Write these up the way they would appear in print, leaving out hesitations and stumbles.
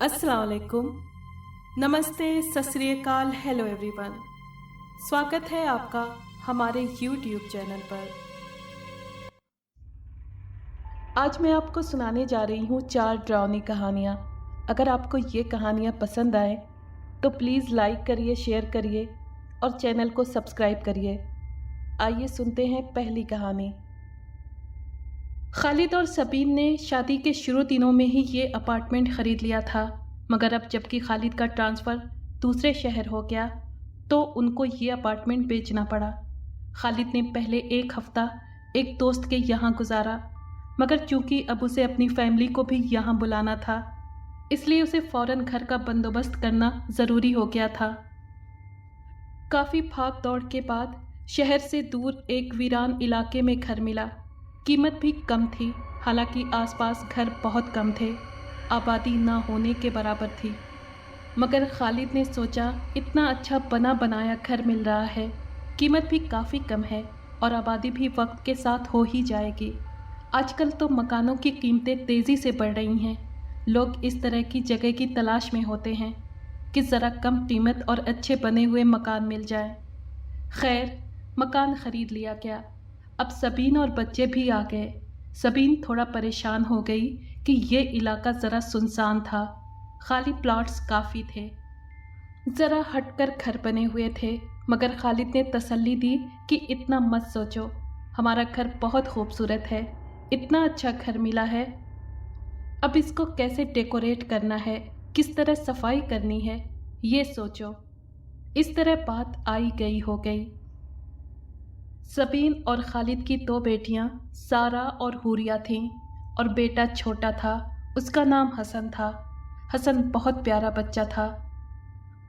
अस्सलाम वालेकुम, नमस्ते, सत श्री अकाल, हेलो एवरीवन। स्वागत है आपका हमारे YouTube चैनल पर। आज मैं आपको सुनाने जा रही हूँ 4 डरावनी कहानियाँ। अगर आपको ये कहानियाँ पसंद आए तो प्लीज़ लाइक करिए, शेयर करिए और चैनल को सब्सक्राइब करिए। आइए सुनते हैं पहली कहानी। खालिद और सबीन ने शादी के शुरू दिनों में ही ये अपार्टमेंट ख़रीद लिया था, मगर अब जबकि खालिद का ट्रांसफ़र दूसरे शहर हो गया तो उनको ये अपार्टमेंट बेचना पड़ा। खालिद ने पहले 1 हफ़्ता एक दोस्त के यहाँ गुजारा, मगर चूँकि अब उसे अपनी फैमिली को भी यहाँ बुलाना था, इसलिए उसे फ़ौरन घर का बंदोबस्त करना ज़रूरी हो गया था। काफ़ी भाग दौड़ के बाद शहर से दूर एक वीरान इलाके में घर मिला। कीमत भी कम थी, हालांकि आसपास घर बहुत कम थे, आबादी ना होने के बराबर थी। मगर खालिद ने सोचा इतना अच्छा बना बनाया घर मिल रहा है, कीमत भी काफ़ी कम है और आबादी भी वक्त के साथ हो ही जाएगी। आजकल तो मकानों की कीमतें तेज़ी से बढ़ रही हैं। लोग इस तरह की जगह की तलाश में होते हैं कि ज़रा कम कीमत और अच्छे बने हुए मकान मिल जाए। खैर, मकान ख़रीद लिया गया। अब सबीन और बच्चे भी आ गए। सबीन थोड़ा परेशान हो गई कि ये इलाका ज़रा सुनसान था, खाली प्लॉट्स काफ़ी थे, ज़रा हटकर घर बने हुए थे। मगर खालिद ने तसल्ली दी कि इतना मत सोचो, हमारा घर बहुत खूबसूरत है, इतना अच्छा घर मिला है, अब इसको कैसे डेकोरेट करना है, किस तरह सफाई करनी है, ये सोचो। इस तरह बात आई गई हो गई। सबीन और खालिद की 2 बेटियां सारा और हुरिया थीं और बेटा छोटा था, उसका नाम हसन था। हसन बहुत प्यारा बच्चा था,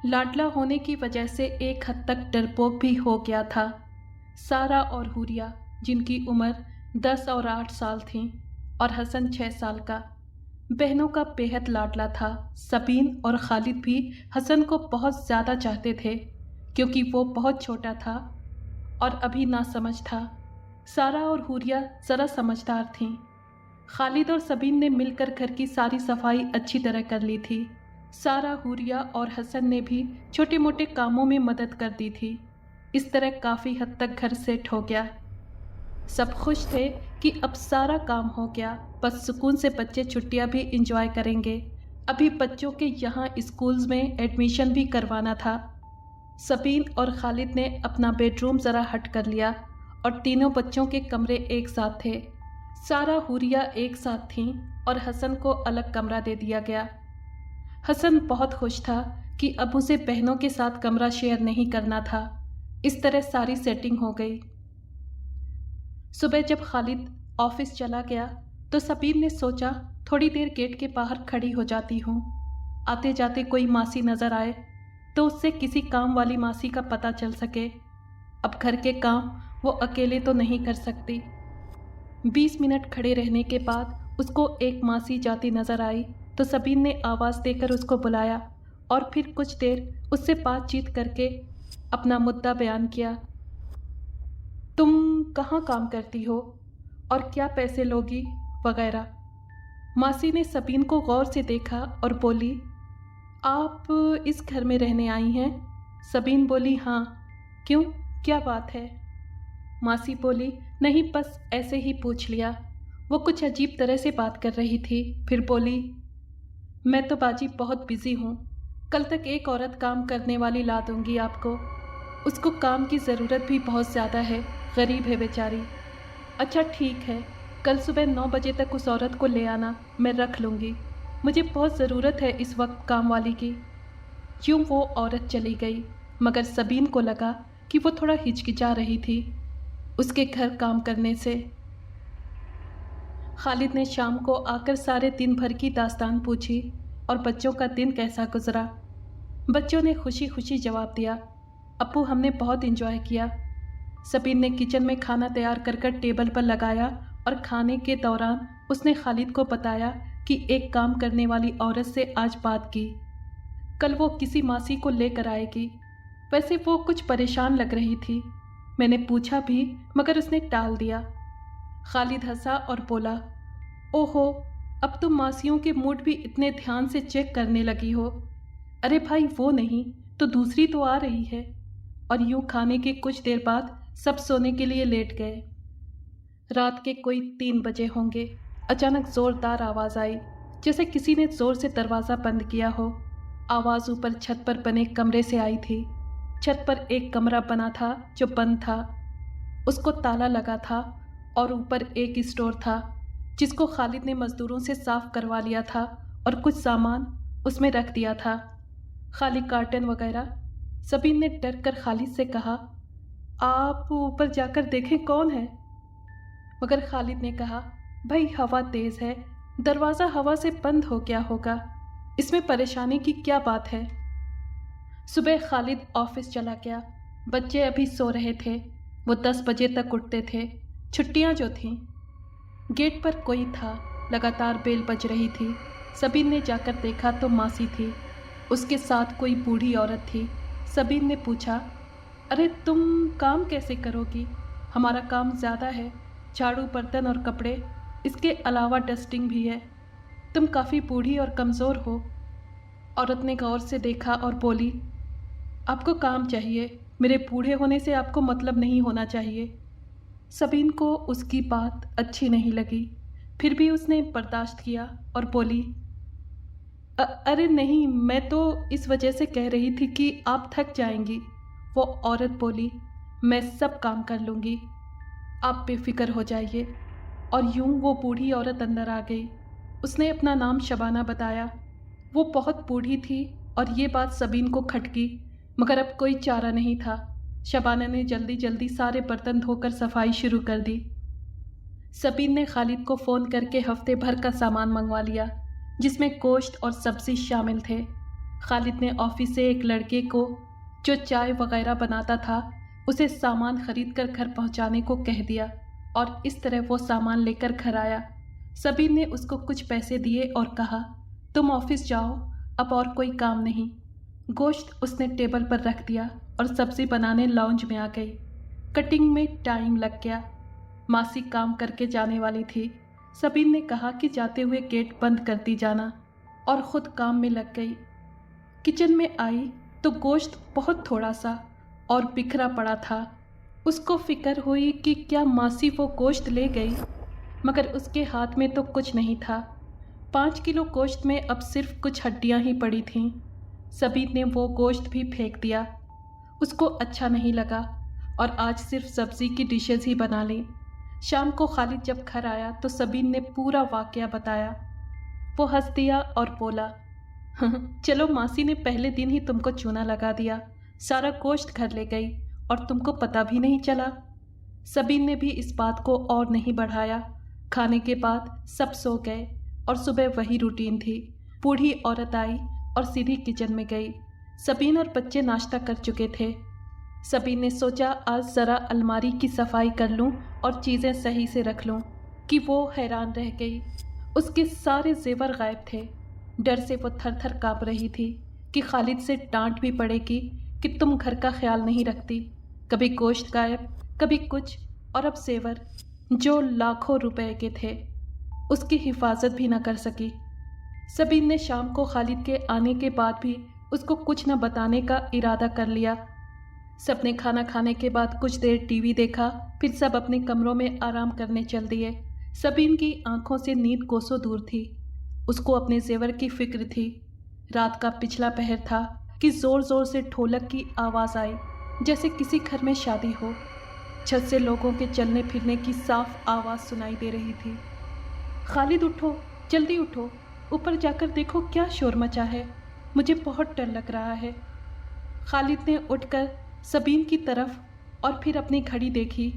लाडला होने की वजह से एक हद तक डरपोक भी हो गया था। सारा और हुरिया, जिनकी उम्र 10 और 8 साल थी, और हसन 6 साल का, बहनों का बेहद लाडला था। सबीन और खालिद भी हसन को बहुत ज़्यादा चाहते थे क्योंकि वो बहुत छोटा था और अभी नासमझ था। सारा और हुरिया ज़रा समझदार थीं। खालिद और सबीन ने मिलकर घर की सारी सफाई अच्छी तरह कर ली थी। सारा, हुरिया और हसन ने भी छोटे मोटे कामों में मदद कर दी थी। इस तरह काफ़ी हद तक घर सेट हो गया। सब खुश थे कि अब सारा काम हो गया, बस सुकून से बच्चे छुट्टियां भी इंजॉय करेंगे। अभी बच्चों के यहाँ स्कूल्स में एडमिशन भी करवाना था। सबीन और खालिद ने अपना बेडरूम ज़रा हट कर लिया और तीनों बच्चों के कमरे एक साथ थे। सारा, हुरिया एक साथ थीं और हसन को अलग कमरा दे दिया गया। हसन बहुत खुश था कि अब उसे बहनों के साथ कमरा शेयर नहीं करना था। इस तरह सारी सेटिंग हो गई। सुबह जब खालिद ऑफिस चला गया तो सबीन ने सोचा थोड़ी देर गेट के बाहर खड़ी हो जाती हूँ, आते जाते कोई मासी नज़र आए तो उससे किसी काम वाली मासी का पता चल सके। अब घर के काम वो अकेले तो नहीं कर सकती। 20 मिनट खड़े रहने के बाद उसको एक मासी जाती नज़र आई तो सबीन ने आवाज़ देकर उसको बुलाया और फिर कुछ देर उससे बातचीत करके अपना मुद्दा बयान किया। तुम कहाँ काम करती हो और क्या पैसे लोगी वगैरह। मासी ने सबीन को गौर से देखा और बोली, आप इस घर में रहने आई हैं? सबीन बोली, हाँ। क्यों, क्या बात है? मासी बोली, नहीं, बस ऐसे ही पूछ लिया। वो कुछ अजीब तरह से बात कर रही थी, फिर बोली, मैं तो बाजी बहुत बिजी हूँ, कल तक एक औरत काम करने वाली ला दूंगी आपको, उसको काम की ज़रूरत भी बहुत ज़्यादा है, गरीब है बेचारी। अच्छा ठीक है, कल सुबह 9 बजे तक उस औरत को ले आना, मैं रख लूँगी, मुझे बहुत ज़रूरत है इस वक्त काम वाली की। यूँ वो औरत चली गई, मगर सबीन को लगा कि वो थोड़ा हिचकिचा रही थी उसके घर काम करने से। खालिद ने शाम को आकर सारे दिन भर की दास्तान पूछी और बच्चों का दिन कैसा गुजरा। बच्चों ने खुशी खुशी जवाब दिया, अप्पू हमने बहुत इंजॉय किया। सबीन ने किचन में खाना तैयार कर टेबल पर लगाया और खाने के दौरान उसने खालिद को बताया कि एक काम करने वाली औरत से आज बात की, कल वो किसी मासी को लेकर आएगी। वैसे वो कुछ परेशान लग रही थी, मैंने पूछा भी मगर उसने टाल दिया। खालिद हंसा और बोला, ओहो, अब तुम मासियों के मूड भी इतने ध्यान से चेक करने लगी हो। अरे भाई वो नहीं तो दूसरी तो आ रही है। और यूं खाने के कुछ देर बाद सब सोने के लिए लेट गए। रात के कोई 3 बजे होंगे। अचानक जोरदार आवाज आई, जैसे किसी ने जोर से दरवाजा बंद किया हो। आवाज ऊपर छत पर बने कमरे से आई थी। छत पर एक कमरा बना था जो बंद था, उसको ताला लगा था और ऊपर एक स्टोर था जिसको खालिद ने मजदूरों से साफ करवा लिया था और कुछ सामान उसमें रख दिया था, खाली कार्टन वगैरह। सबीन ने डर कर खालिद से कहा, आप ऊपर जाकर देखें कौन है। मगर खालिद ने कहा, भाई हवा तेज है, दरवाज़ा हवा से बंद हो गया होगा, इसमें परेशानी की क्या बात है। सुबह खालिद ऑफिस चला गया। बच्चे अभी सो रहे थे। वो 10 बजे तक उठते थे, छुट्टियां जो थीं। गेट पर कोई था, लगातार बेल बज रही थी। सबीन ने जाकर देखा तो मासी थी, उसके साथ कोई बूढ़ी औरत थी। सबीन ने पूछा, अरे तुम काम कैसे करोगी? हमारा काम ज़्यादा है, झाड़ू बर्तन और कपड़े, इसके अलावा डस्टिंग भी है। तुम काफ़ी बूढ़ी और कमज़ोर हो। औरत ने गौर से देखा और बोली, आपको काम चाहिए, मेरे बूढ़े होने से आपको मतलब नहीं होना चाहिए। सबीन को उसकी बात अच्छी नहीं लगी, फिर भी उसने बर्दाश्त किया और बोली, अरे नहीं, मैं तो इस वजह से कह रही थी कि आप थक जाएंगी। वो औरत बोली, मैं सब काम कर लूँगी, आप बेफिक्र हो जाइए। और यूं वो बूढ़ी औरत अंदर आ गई। उसने अपना नाम शबाना बताया। वो बहुत बूढ़ी थी और ये बात सबीन को खटकी, मगर अब कोई चारा नहीं था। शबाना ने जल्दी जल्दी सारे बर्तन धोकर सफाई शुरू कर दी। सबीन ने खालिद को फ़ोन करके हफ्ते भर का सामान मंगवा लिया, जिसमें गोश्त और सब्ज़ी शामिल थे। खालिद ने ऑफिस से एक लड़के को जो चाय वगैरह बनाता था, उसे सामान खरीद कर घर पहुंचाने को कह दिया और इस तरह वो सामान लेकर घर आया। सबीन ने उसको कुछ पैसे दिए और कहा, तुम ऑफिस जाओ, अब और कोई काम नहीं। गोश्त उसने टेबल पर रख दिया और सब्ज़ी बनाने लाउंज में आ गई। कटिंग में टाइम लग गया। मासी काम करके जाने वाली थी। सबीन ने कहा कि जाते हुए गेट बंद करती जाना और ख़ुद काम में लग गई। किचन में आई तो गोश्त बहुत थोड़ा सा और बिखरा पड़ा था। उसको फिक्र हुई कि क्या मासी वो गोश्त ले गई, मगर उसके हाथ में तो कुछ नहीं था। 5 किलो गोश्त में अब सिर्फ कुछ हड्डियां ही पड़ी थीं। सबीन ने वो गोश्त भी फेंक दिया। उसको अच्छा नहीं लगा और आज सिर्फ सब्ज़ी की डिशेस ही बना ली। शाम को खालिद जब घर आया तो सबीन ने पूरा वाक़या बताया। वो हंस दिया और बोला, चलो मासी ने पहले दिन ही तुमको चूना लगा दिया, सारा गोश्त घर ले गई और तुमको पता भी नहीं चला। सबीन ने भी इस बात को और नहीं बढ़ाया। खाने के बाद सब सो गए और सुबह वही रूटीन थी। बूढ़ी औरत आई और सीधी किचन में गई। सबीन और बच्चे नाश्ता कर चुके थे। सबीन ने सोचा आज ज़रा अलमारी की सफाई कर लूं और चीज़ें सही से रख लूं कि वो हैरान रह गई। उसके सारे जेवर गायब थे। डर से वो थर थर काँप रही थी कि खालिद से डांट भी पड़ेगी कि तुम घर का ख्याल नहीं रखती। कभी गोश्त गायब, कभी कुछ, और अब जेवर जो लाखों रुपए के थे, उसकी हिफाजत भी न कर सकी। सबीन ने शाम को खालिद के आने के बाद भी उसको कुछ न बताने का इरादा कर लिया। सबने खाना खाने के बाद कुछ देर टीवी देखा, फिर सब अपने कमरों में आराम करने चल दिए। सबीन की आंखों से नींद कोसों दूर थी। उसको अपने जेवर की फिक्र थी। रात का पिछला पहर था कि जोर जोर से ढोलक की आवाज़ आई, जैसे किसी घर में शादी हो। छत से लोगों के चलने फिरने की साफ आवाज़ सुनाई दे रही थी। खालिद उठो, जल्दी उठो, ऊपर जाकर देखो क्या शोर मचा है, मुझे बहुत डर लग रहा है। खालिद ने उठकर सबीन की तरफ और फिर अपनी घड़ी देखी।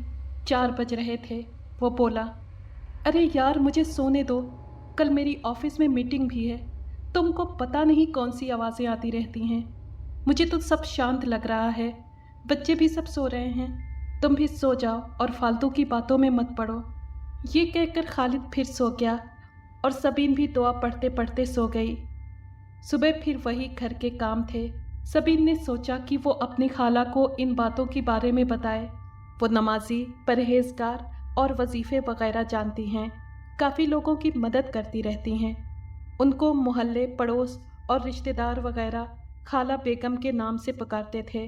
4 बज रहे थे। वो बोला, अरे यार मुझे सोने दो, कल मेरी ऑफिस में मीटिंग भी है। तुमको पता नहीं कौन सी आवाज़ें आती रहती हैं। मुझे तो सब शांत लग रहा है, बच्चे भी सब सो रहे हैं। तुम भी सो जाओ और फालतू की बातों में मत पड़ो। ये कहकर खालिद फिर सो गया और सबीन भी दुआ पढ़ते पढ़ते सो गई। सुबह फिर वही घर के काम थे। सबीन ने सोचा कि वो अपनी खाला को इन बातों के बारे में बताए। वो नमाजी, परहेजगार और वजीफ़े वगैरह जानती हैं। کافی لوگوں کی مدد کرتی رہتی ہیں۔ ان کو محلے، پڑوس اور رشتہ دار وغیرہ خالہ بیگم کے نام سے پکارتے تھے۔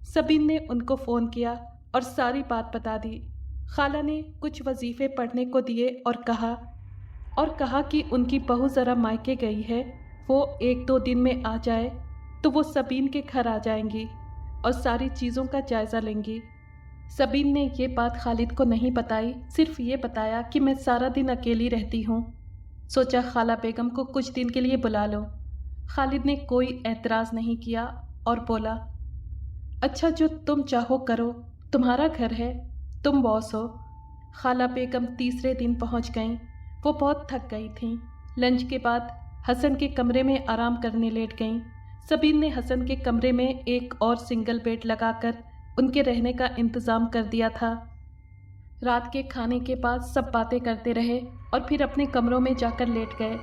سبین نے ان کو فون کیا اور ساری بات بتا دی۔ خالہ نے کچھ وظیفے پڑھنے کو دیے اور کہا کہ ان کی بہو ذرا مائکے گئی ہے، وہ 1-2 دن میں آ جائے تو وہ سبین کے گھر آ جائیں گی اور ساری چیزوں کا جائزہ لیں گی۔ سبین نے یہ بات خالد کو نہیں بتائی، صرف یہ بتایا کہ میں سارا دن اکیلی رہتی ہوں، سوچا خالہ بیگم کو کچھ دن کے لیے بلا لو۔ خالد نے کوئی اعتراض نہیں کیا اور بولا، اچھا جو تم چاہو کرو، تمہارا گھر ہے، تم باس ہو۔ خالہ بیگم تیسرے دن پہنچ گئیں۔ وہ بہت تھک گئی تھیں۔ لنچ کے بعد حسن کے کمرے میں آرام کرنے لیٹ گئیں۔ سبین نے حسن کے کمرے میں ایک اور سنگل بیڈ لگا کر ان کے رہنے کا انتظام کر دیا تھا۔ رات کے کھانے کے بعد سب باتیں کرتے رہے اور پھر اپنے کمروں میں جا کر لیٹ گئے۔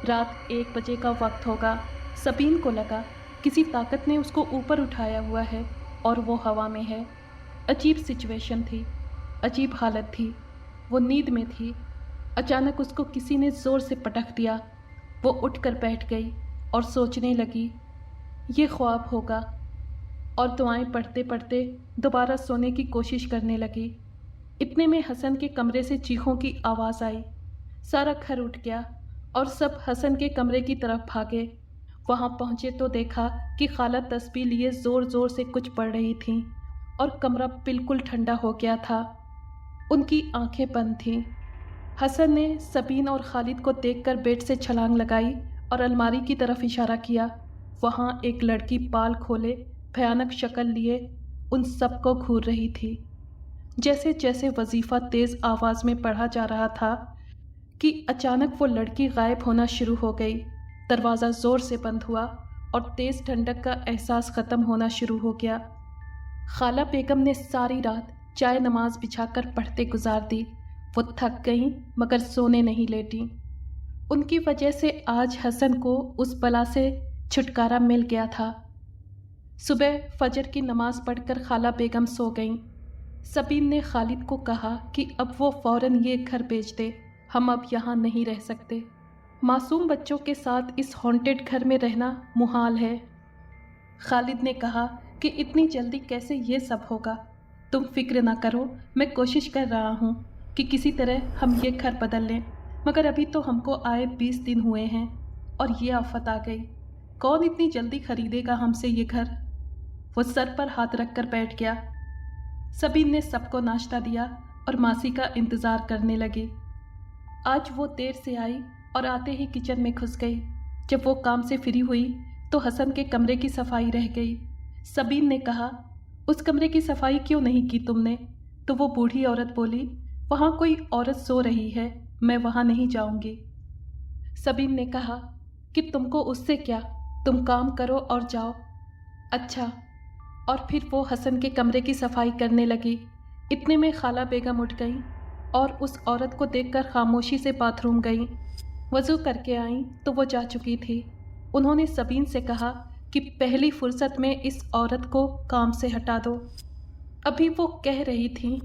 رات 1 بجے کا وقت ہوگا۔ سبین کو لگا کسی طاقت نے اس کو اوپر اٹھایا ہوا ہے اور وہ ہوا میں ہے۔ عجیب سچویشن تھی، عجیب حالت تھی۔ وہ نیند میں تھی۔ اچانک اس کو کسی نے زور سے پٹک دیا۔ وہ اٹھ کر بیٹھ گئی اور سوچنے لگی یہ خواب ہوگا، اور دعائیں پڑھتے پڑھتے دوبارہ سونے کی کوشش کرنے لگی۔ اتنے میں حسن کے کمرے سے چیخوں کی آواز آئی۔ سارا گھر اٹھ گیا اور سب حسن کے کمرے کی طرف بھاگے۔ وہاں پہنچے تو دیکھا کہ خالہ تسبیح لیے زور زور سے کچھ پڑھ رہی تھیں اور کمرہ بالکل ٹھنڈا ہو گیا تھا۔ ان کی آنکھیں بند تھیں۔ حسن نے سبین اور خالد کو دیکھ کر بیڈ سے چھلانگ لگائی اور الماری کی طرف اشارہ کیا۔ وہاں ایک لڑکی بال کھولے، بھیانک شکل لیے ان سب کو گھور رہی تھی۔ جیسے جیسے وظیفہ تیز آواز میں پڑھا جا رہا تھا کہ اچانک وہ لڑکی غائب ہونا شروع ہو گئی۔ دروازہ زور سے بند ہوا اور تیز ٹھنڈک کا احساس ختم ہونا شروع ہو گیا۔ خالہ بیگم نے ساری رات چائے نماز بچھا کر پڑھتے گزار دی۔ وہ تھک گئیں مگر سونے نہیں لیٹیں۔ ان کی وجہ سے آج حسن کو اس بلا سے چھٹکارا مل گیا تھا۔ صبح فجر کی نماز پڑھ کر خالہ بیگم سو گئیں۔ سبین نے خالد کو کہا کہ اب وہ فوراً یہ گھر بیچ دے، ہم اب یہاں نہیں رہ سکتے۔ معصوم بچوں کے ساتھ اس ہانٹڈ گھر میں رہنا محال ہے۔ خالد نے کہا کہ اتنی جلدی کیسے یہ سب ہوگا؟ تم فکر نہ کرو، میں کوشش کر رہا ہوں کہ کسی طرح ہم یہ گھر بدل لیں، مگر ابھی تو ہم کو آئے 20 دن ہوئے ہیں اور یہ آفت آ گئی۔ کون اتنی جلدی خریدے گا ہم سے یہ گھر؟ وہ سر پر ہاتھ رکھ کر بیٹھ گیا۔ سبین نے سب کو ناشتہ دیا اور ماسی کا انتظار کرنے لگی۔ آج وہ دیر سے آئی اور آتے ہی کچن میں گھس گئی۔ جب وہ کام سے فری ہوئی تو حسن کے کمرے کی صفائی رہ گئی۔ سبین نے کہا، اس کمرے کی صفائی کیوں نہیں کی تم نے؟ تو وہ بوڑھی عورت بولی، وہاں کوئی عورت سو رہی ہے، میں وہاں نہیں جاؤں گی۔ سبین نے کہا کہ تم کو اس سے کیا، تم کام کرو اور جاؤ۔ اچھا۔ اور پھر وہ حسن کے کمرے کی صفائی کرنے لگی۔ اتنے میں خالہ بیگم اٹھ گئیں اور اس عورت کو دیکھ کر خاموشی سے باتھ روم گئیں۔ وضو کر کے آئیں تو وہ جا چکی تھی۔ انہوں نے سبین سے کہا کہ پہلی فرصت میں اس عورت کو کام سے ہٹا دو۔ ابھی وہ کہہ رہی تھیں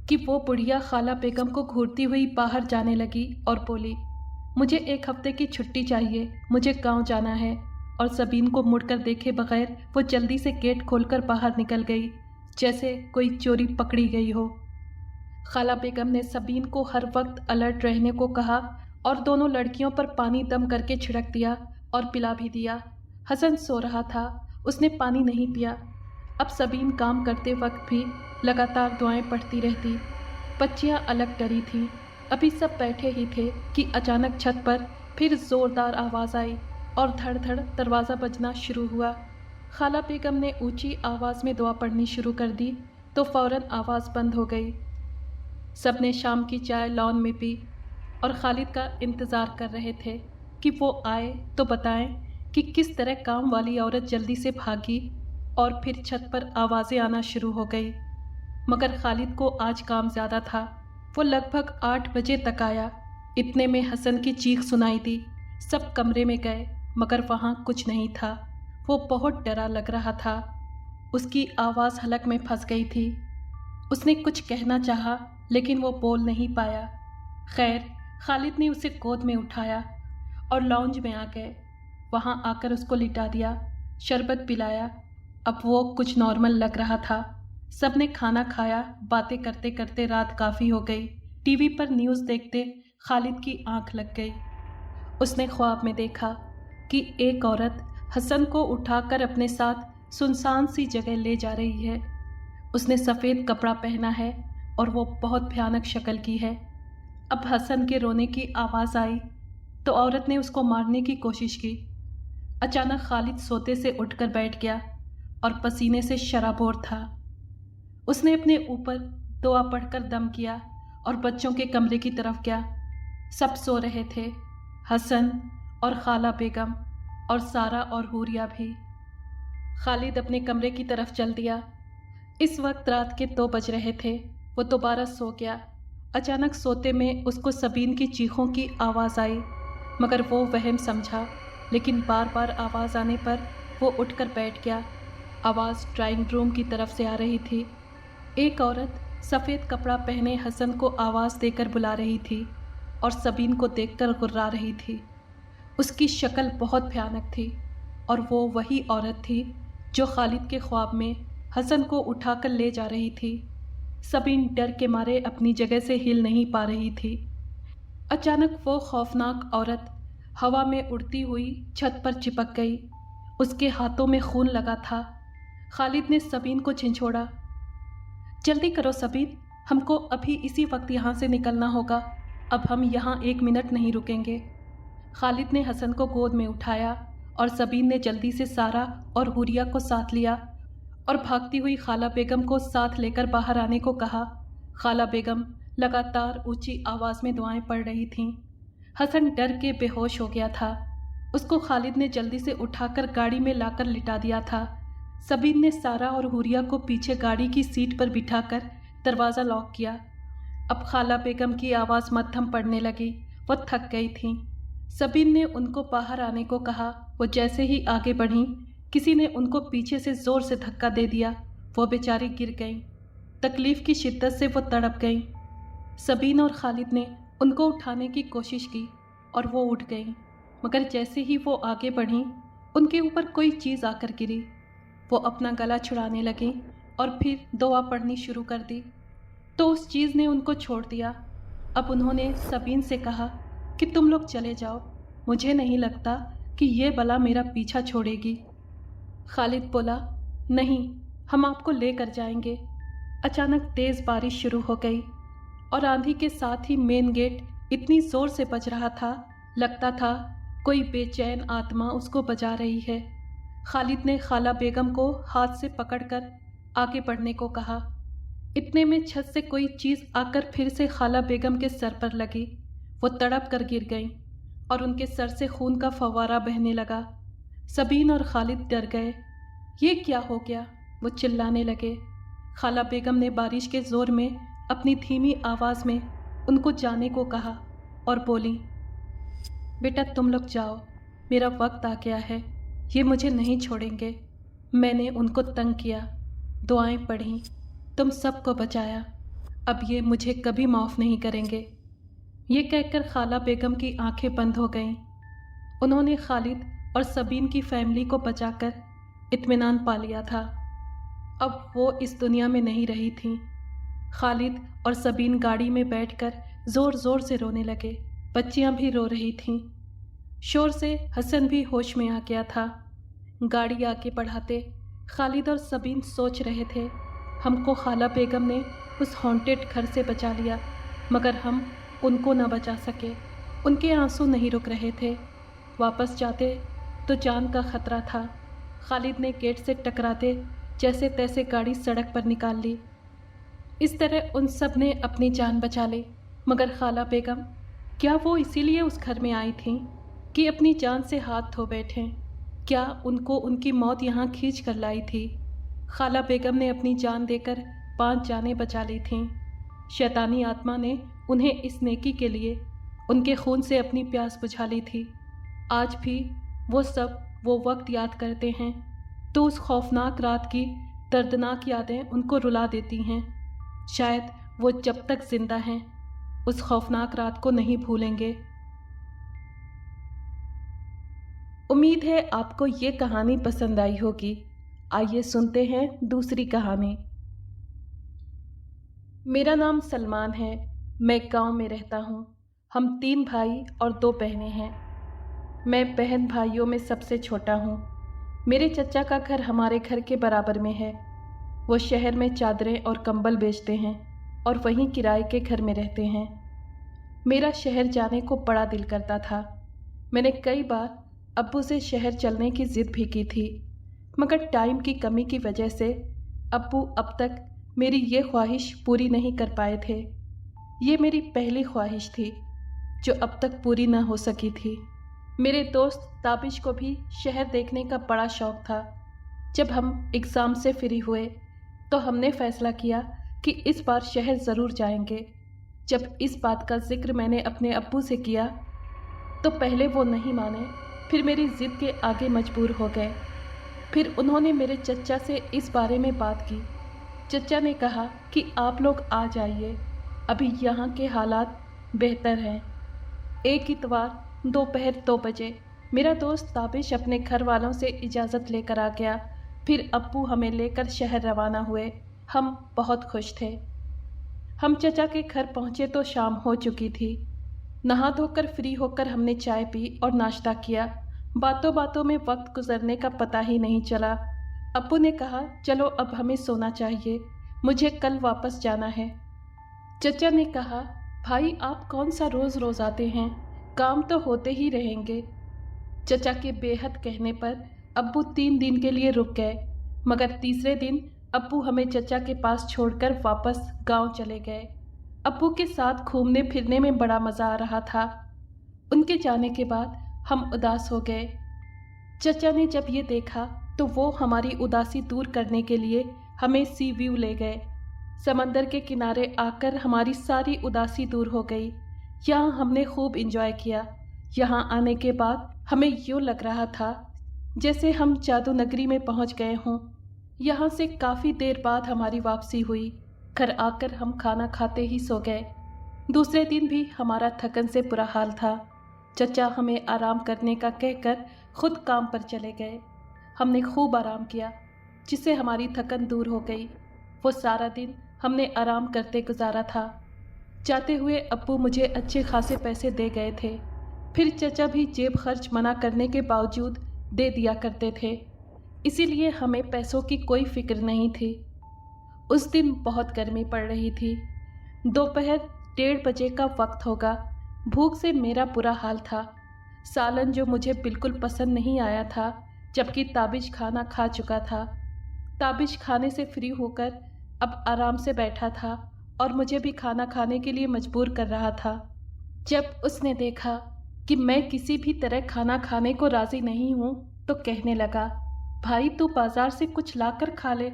کہ وہ بڑھیا خالہ بیگم کو گھورتی ہوئی باہر جانے لگی اور بولی، مجھے 1 ہفتے کی چھٹی چاہیے، مجھے گاؤں جانا ہے۔ اور سبین کو مڑ کر دیکھے بغیر وہ جلدی سے گیٹ کھول کر باہر نکل گئی، جیسے کوئی چوری پکڑی گئی ہو۔ خالہ بیگم نے سبین کو ہر وقت الرٹ رہنے کو کہا اور دونوں لڑکیوں پر پانی دم کر کے چھڑک دیا اور پلا بھی دیا۔ حسن سو رہا تھا، اس نے پانی نہیں پیا۔ اب سبین کام کرتے وقت بھی لگاتار دعائیں پڑھتی رہتی۔ بچیاں الگ ڈری تھیں۔ ابھی سب بیٹھے ہی تھے کہ اچانک چھت پر پھر زوردار آواز آئی اور دھڑ دھڑ دروازہ بجنا شروع ہوا۔ خالہ بیگم نے اونچی آواز میں دعا پڑھنی شروع کر دی تو فوراً آواز بند ہو گئی۔ سب نے شام کی چائے لان میں پی اور خالد کا انتظار کر رہے تھے کہ وہ آئے تو بتائیں کہ کس طرح کام والی عورت جلدی سے بھاگی اور پھر چھت پر آوازیں آنا شروع ہو گئی۔ مگر خالد کو آج کام زیادہ تھا۔ وہ لگ بھگ 8 بجے تک آیا۔ اتنے میں حسن کی چیخ سنائی دی۔ سب کمرے میں گئے مگر وہاں کچھ نہیں تھا۔ وہ بہت ڈرا لگ رہا تھا۔ اس کی آواز حلق میں پھنس گئی تھی۔ اس نے کچھ کہنا چاہا لیکن وہ بول نہیں پایا۔ خیر، खालिद ने उसे गोद में उठाया और लाउंज में आ गए। वहाँ आकर उसको लिटा दिया, शरबत पिलाया। अब वो कुछ नॉर्मल लग रहा था। सबने खाना खाया। बातें करते करते रात काफ़ी हो गई। टीवी पर न्यूज़ देखते खालिद की आंख लग गई। उसने ख्वाब में देखा कि एक औरत हसन को उठाकर अपने साथ सुनसान सी जगह ले जा रही है। उसने सफ़ेद कपड़ा पहना है और वो बहुत भयानक शक्ल की है। अब हसन के रोने की आवाज़ आई तो औरत ने उसको मारने की कोशिश की। अचानक खालिद सोते से उठकर बैठ गया और पसीने से शराबोर था। उसने अपने ऊपर दुआ पढ़कर दम किया और बच्चों के कमरे की तरफ गया। सब सो रहे थे, हसन और खाला बेगम और सारा और हूरिया भी। खालिद अपने कमरे की तरफ चल दिया। इस वक्त रात के 2 बज रहे थे। वो दोबारा सो गया। अचानक सोते में उसको सबीन की चीखों की आवाज़ आई, मगर वो वहम समझा। लेकिन बार बार आवाज़ आने पर वो उठकर बैठ गया। आवाज़ ड्राइंग रूम की तरफ से आ रही थी। एक औरत सफ़ेद कपड़ा पहने हसन को आवाज़ देकर बुला रही थी और सबीन को देखकर गुर्रा रही थी। उसकी शक्ल बहुत भयानक थी और वो वही औरत थी जो खालिद के ख्वाब में हसन को उठाकर ले जा रही थी। सबीन डर के मारे अपनी जगह से हिल नहीं पा रही थी। अचानक वो खौफनाक औरत हवा में उड़ती हुई छत पर चिपक गई। उसके हाथों में खून लगा था। खालिद ने सबीन को झिंझोड़ा, जल्दी करो सबीन, हमको अभी इसी वक्त यहाँ से निकलना होगा। अब हम यहाँ 1 मिनट नहीं रुकेंगे। खालिद ने हसन को गोद में उठाया और सबीन ने जल्दी से सारा और हुरिया को साथ लिया और भागती हुई खाला बेगम को साथ लेकर बाहर आने को कहा। खाला बेगम लगातार ऊंची आवाज़ में दुआएं पढ़ रही थीं। हसन डर के बेहोश हो गया था। उसको खालिद ने जल्दी से उठाकर गाड़ी में लाकर लिटा दिया था। सबीन ने सारा और हुरिया को पीछे गाड़ी की सीट पर बिठाकर दरवाज़ा लॉक किया। अब खाला बेगम की आवाज़ मद्धम पड़ने लगी। वो थक गई थीं। सबीन ने उनको बाहर आने को कहा। वो जैसे ही आगे बढ़ीं, किसी ने उनको पीछे से ज़ोर से धक्का दे दिया। वो बेचारी गिर गईं। तकलीफ़ की शिद्दत से वो तड़प गईं। सबीन और खालिद ने उनको उठाने की कोशिश की और वो उठ गईं, मगर जैसे ही वो आगे बढ़ीं, उनके ऊपर कोई चीज़ आकर गिरी। वो अपना गला छुड़ाने लगीं और फिर दुआ पढ़नी शुरू कर दी, तो उस चीज़ ने उनको छोड़ दिया। अब उन्होंने सबीन से कहा कि तुम लोग चले जाओ, मुझे नहीं लगता कि ये बला मेरा पीछा छोड़ेगी। खालिद बोला, नहीं, हम आपको लेकर जाएंगे। अचानक तेज़ बारिश शुरू हो गई और आंधी के साथ ही मेन गेट इतनी ज़ोर से बज रहा था, लगता था कोई बेचैन आत्मा उसको बजा रही है। खालिद ने खाला बेगम को हाथ से पकड़कर आगे बढ़ने को कहा। इतने में छत से कोई चीज़ आकर फिर से खाला बेगम के सर पर लगी। वो तड़प कर गिर गईं और उनके सर से खून का फव्वारा बहने लगा। सबीन और खालिद डर गए। ये क्या हो गया? वो चिल्लाने लगे। खाला बेगम ने बारिश के ज़ोर में अपनी धीमी आवाज़ में उनको जाने को कहा और बोली, बेटा तुम लोग जाओ, मेरा वक्त आ गया है, ये मुझे नहीं छोड़ेंगे। मैंने उनको तंग किया, दुआएं पढ़ीं, तुम सबको बचाया, अब ये मुझे कभी माफ़ नहीं करेंगे। ये कहकर खाला बेगम की आंखें बंद हो गईं। उन्होंने खालिद और सबीन की फैमिली को बचाकर इत्मीनान पा लिया था। अब वो इस दुनिया में नहीं रही थीं। खालिद और सबीन गाड़ी में बैठकर ज़ोर ज़ोर से रोने लगे। बच्चियां भी रो रही थीं। शोर से हसन भी होश में आ गया था। गाड़ी आगे बढ़ाते खालिद और सबीन सोच रहे थे, हमको खाला बेगम ने उस हॉन्टेड घर से बचा लिया, मगर हम उनको न बचा सके। उनके आंसू नहीं रुक रहे थे। वापस जाते तो जान का ख़तरा था। खालिद ने गेट से टकराते जैसे तैसे गाड़ी सड़क पर निकाल ली। इस तरह उन सब ने अपनी जान बचा ली। मगर खाला बेगम, क्या वो इसीलिए उस घर में आई थीं कि अपनी जान से हाथ धो बैठें? क्या उनको उनकी मौत यहाँ खींच कर लाई थी? खाला बेगम ने अपनी जान देकर 5 जानें बचा ली थीं। शैतानी आत्मा ने उन्हें इस नेकी के लिए उनके खून से अपनी प्यास बुझा ली थी। आज भी वो सब वो वक्त याद करते हैं तो उस खौफनाक रात की दर्दनाक यादें उनको रुला देती हैं। शायद वो जब तक जिंदा हैं उस खौफनाक रात को नहीं भूलेंगे। उम्मीद है आपको ये कहानी पसंद आई होगी। आइए सुनते हैं दूसरी कहानी। मेरा नाम सलमान है। मैं गांव में रहता हूँ। हम 3 भाई और 2 बहनें हैं। मैं बहन भाइयों में सबसे छोटा हूँ। मेरे चचा का घर हमारे घर के बराबर में है। वो शहर में चादरें और कंबल बेचते हैं और वहीं किराए के घर में रहते हैं। मेरा शहर जाने को बड़ा दिल करता था। मैंने कई बार अब्बू से शहर चलने की ज़िद भी की थी, मगर टाइम की कमी की वजह से अब्बू अब तक मेरी ये ख्वाहिश पूरी नहीं कर पाए थे। ये मेरी पहली ख्वाहिश थी जो अब तक पूरी न हो सकी थी। मेरे दोस्त ताबिश को भी शहर देखने का बड़ा शौक़ था। जब हम एग्ज़ाम से फ्री हुए तो हमने फ़ैसला किया कि इस बार शहर ज़रूर जाएंगे। जब इस बात का जिक्र मैंने अपने अब्बू से किया तो पहले वो नहीं माने, फिर मेरी ज़िद के आगे मजबूर हो गए। फिर उन्होंने मेरे चचा से इस बारे में बात की। चचा ने कहा कि आप लोग आ जाइए, अभी यहाँ के हालात बेहतर हैं। एक इतवार दोपहर 2 बजे मेरा दोस्त ताबिश अपने घर वालों से इजाज़त लेकर आ गया। फिर अब्बू हमें लेकर शहर रवाना हुए। हम बहुत खुश थे। हम चचा के घर पहुँचे तो शाम हो चुकी थी। नहा धोकर फ्री होकर हमने चाय पी और नाश्ता किया। बातों बातों में वक्त गुजरने का पता ही नहीं चला। अब्बू ने कहा, चलो अब हमें सोना चाहिए, मुझे कल वापस जाना है। चचा ने कहा, भाई आप कौन सा रोज़ रोज़ आते हैं, काम तो होते ही रहेंगे। चचा के बेहद कहने पर अब्बू 3 दिन के लिए रुक गए, मगर तीसरे दिन अब्बू हमें चचा के पास छोड़कर वापस गांव चले गए। अब्बू के साथ घूमने फिरने में बड़ा मज़ा आ रहा था। उनके जाने के बाद हम उदास हो गए। चचा ने जब ये देखा तो वो हमारी उदासी दूर करने के लिए हमें सी व्यू ले गए। समंदर के किनारे आकर हमारी सारी उदासी दूर हो गई। यहाँ हमने खूब एंजॉय किया। यहाँ आने के बाद हमें यूँ लग रहा था जैसे हम जादू नगरी में पहुँच गए हों। यहाँ से काफ़ी देर बाद हमारी वापसी हुई। घर आकर हम खाना खाते ही सो गए। दूसरे दिन भी हमारा थकन से बुरा हाल था। चचा हमें आराम करने का कहकर खुद काम पर चले गए। हमने खूब आराम किया, जिससे हमारी थकन दूर हो गई। वो सारा दिन हमने आराम करते गुजारा था। जाते हुए अब्बू मुझे अच्छे खासे पैसे दे गए थे। फिर चचा भी जेब खर्च मना करने के बावजूद दे दिया करते थे, इसीलिए हमें पैसों की कोई फिक्र नहीं थी। उस दिन बहुत गर्मी पड़ रही थी। दोपहर 1:30 बजे का वक्त होगा। भूख से मेरा बुरा हाल था। सालन जो मुझे बिल्कुल पसंद नहीं आया था, जबकि ताबिश खाना खा चुका था। ताबिश खाने से फ्री होकर अब आराम से बैठा था और मुझे भी खाना खाने के लिए मजबूर कर रहा था। जब उसने देखा कि मैं किसी भी तरह खाना खाने को राज़ी नहीं हूँ तो कहने लगा, भाई तू बाज़ार से कुछ लाकर खा ले।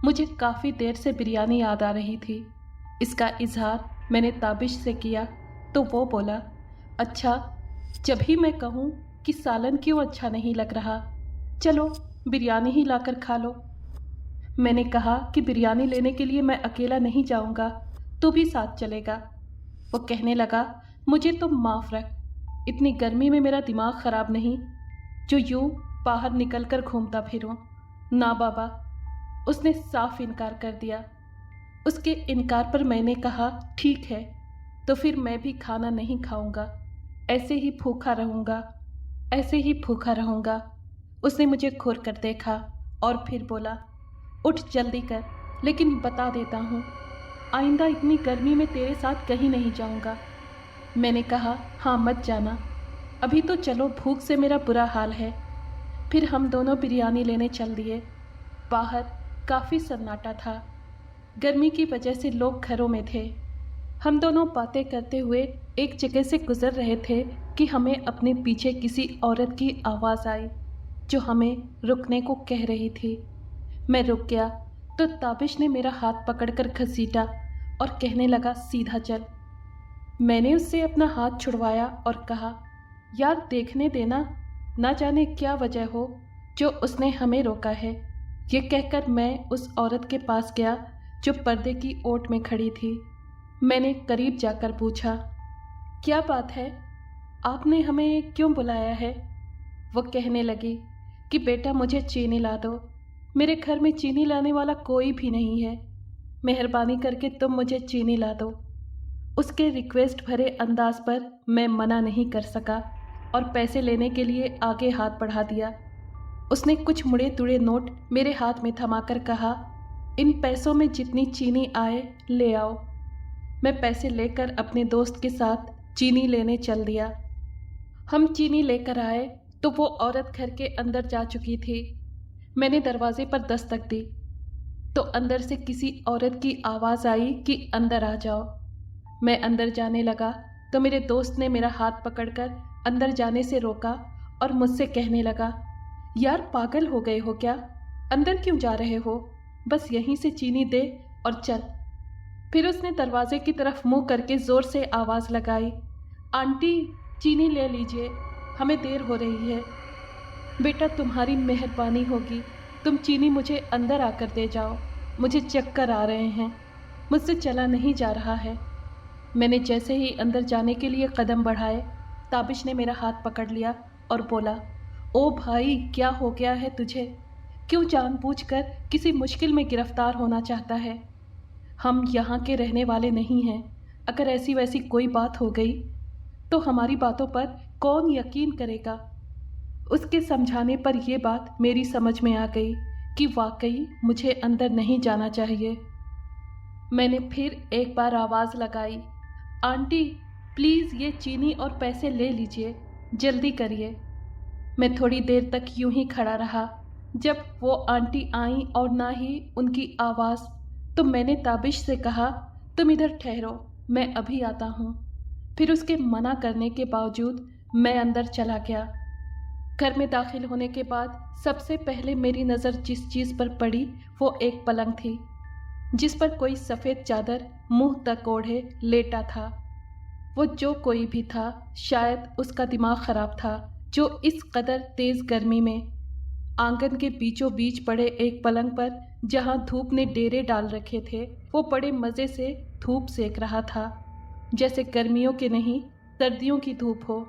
मुझे काफ़ी देर से बिरयानी याद आ रही थी। इसका इजहार मैंने ताबिश से किया तो वो बोला, अच्छा जब ही मैं कहूँ कि सालन क्यों अच्छा नहीं लग रहा, चलो बिरयानी ही लाकर खा लो। मैंने कहा कि बिरयानी लेने के लिए मैं अकेला नहीं जाऊँगा, तू भी साथ चलेगा। वो कहने लगा, मुझे तो माफ़ रख, इतनी गर्मी में मेरा दिमाग ख़राब नहीं जो यूँ बाहर निकल कर घूमता फिरूँ। ना बाबा, उसने साफ इनकार कर दिया। उसके इनकार पर मैंने कहा, ठीक है तो फिर मैं भी खाना नहीं खाऊंगा, ऐसे ही भूखा रहूँगा, ऐसे ही भूखा रहूँगा। उसने मुझे घूर कर देखा और फिर बोला, उठ जल्दी कर, लेकिन बता देता हूँ आइंदा इतनी गर्मी में तेरे साथ कहीं नहीं जाऊँगा। मैंने कहा, हाँ मत जाना, अभी तो चलो, भूख से मेरा बुरा हाल है। फिर हम दोनों बिरयानी लेने चल दिए। बाहर काफ़ी सन्नाटा था। गर्मी की वजह से लोग घरों में थे। हम दोनों बातें करते हुए एक जगह से गुजर रहे थे कि हमें अपने पीछे किसी औरत की आवाज़ आई जो हमें रुकने को कह रही थी। मैं रुक गया तो ताबिश ने मेरा हाथ पकड़कर घसीटा और कहने लगा, सीधा चल। मैंने उससे अपना हाथ छुड़वाया और कहा, यार देखने देना, ना जाने क्या वजह हो जो उसने हमें रोका है। ये कहकर मैं उस औरत के पास गया जो पर्दे की ओट में खड़ी थी। मैंने करीब जाकर पूछा, क्या बात है, आपने हमें क्यों बुलाया है? वो कहने लगी कि बेटा मुझे चीनी ला दो, मेरे घर में चीनी लाने वाला कोई भी नहीं है, मेहरबानी करके तुम मुझे चीनी ला दो। उसके रिक्वेस्ट भरे अंदाज पर मैं मना नहीं कर सका और पैसे लेने के लिए आगे हाथ बढ़ा दिया। उसने कुछ मुड़े तुड़े नोट मेरे हाथ में थमाकर कहा, इन पैसों में जितनी चीनी आए ले आओ। मैं पैसे लेकर अपने दोस्त के साथ चीनी लेने चल दिया। हम चीनी लेकर आए तो वो औरत घर के अंदर जा चुकी थी। मैंने दरवाजे पर दस्तक दी तो अंदर से किसी औरत की आवाज़ आई कि अंदर आ जाओ। मैं अंदर जाने लगा तो मेरे दोस्त ने मेरा हाथ पकड़कर अंदर जाने से रोका और मुझसे कहने लगा, यार पागल हो गए हो क्या? अंदर क्यों जा रहे हो? बस यहीं से चीनी दे और चल। फिर उसने दरवाजे की तरफ मुंह करके ज़ोर से आवाज़ लगाई, आंटी चीनी ले लीजिए, हमें देर हो रही है। बेटा तुम्हारी मेहरबानी होगी, तुम चीनी मुझे अंदर आकर दे जाओ, मुझे चक्कर आ रहे हैं, मुझसे चला नहीं जा रहा है। मैंने जैसे ही अंदर जाने के लिए कदम बढ़ाए, ताबिश ने मेरा हाथ पकड़ लिया और बोला, ओ भाई क्या हो गया है तुझे? क्यों जानबूझकर किसी मुश्किल में गिरफ्तार होना चाहता है? हम यहाँ के रहने वाले नहीं हैं, अगर ऐसी वैसी कोई बात हो गई तो हमारी बातों पर कौन यकीन करेगा? उसके समझाने पर यह बात मेरी समझ में आ गई कि वाकई मुझे अंदर नहीं जाना चाहिए। मैंने फिर एक बार आवाज़ लगाई, आंटी प्लीज़ ये चीनी और पैसे ले लीजिए, जल्दी करिए। मैं थोड़ी देर तक यूं ही खड़ा रहा। जब वो आंटी आई और ना ही उनकी आवाज़, तो मैंने ताबिश से कहा, तुम इधर ठहरो, मैं अभी आता हूँ। फिर उसके मना करने के बावजूद मैं अंदर चला गया। घर में दाखिल होने के बाद सबसे पहले मेरी नज़र जिस चीज़ पर पड़ी वो एक पलंग थी, जिस पर कोई सफ़ेद चादर मुंह तक ओढ़े लेटा था। वो जो कोई भी था, शायद उसका दिमाग ख़राब था, जो इस कदर तेज़ गर्मी में आंगन के बीचों बीच पड़े एक पलंग पर, जहां धूप ने डेरे डाल रखे थे, वो बड़े मज़े से धूप सेक रहा था, जैसे गर्मियों के नहीं सर्दियों की धूप हो।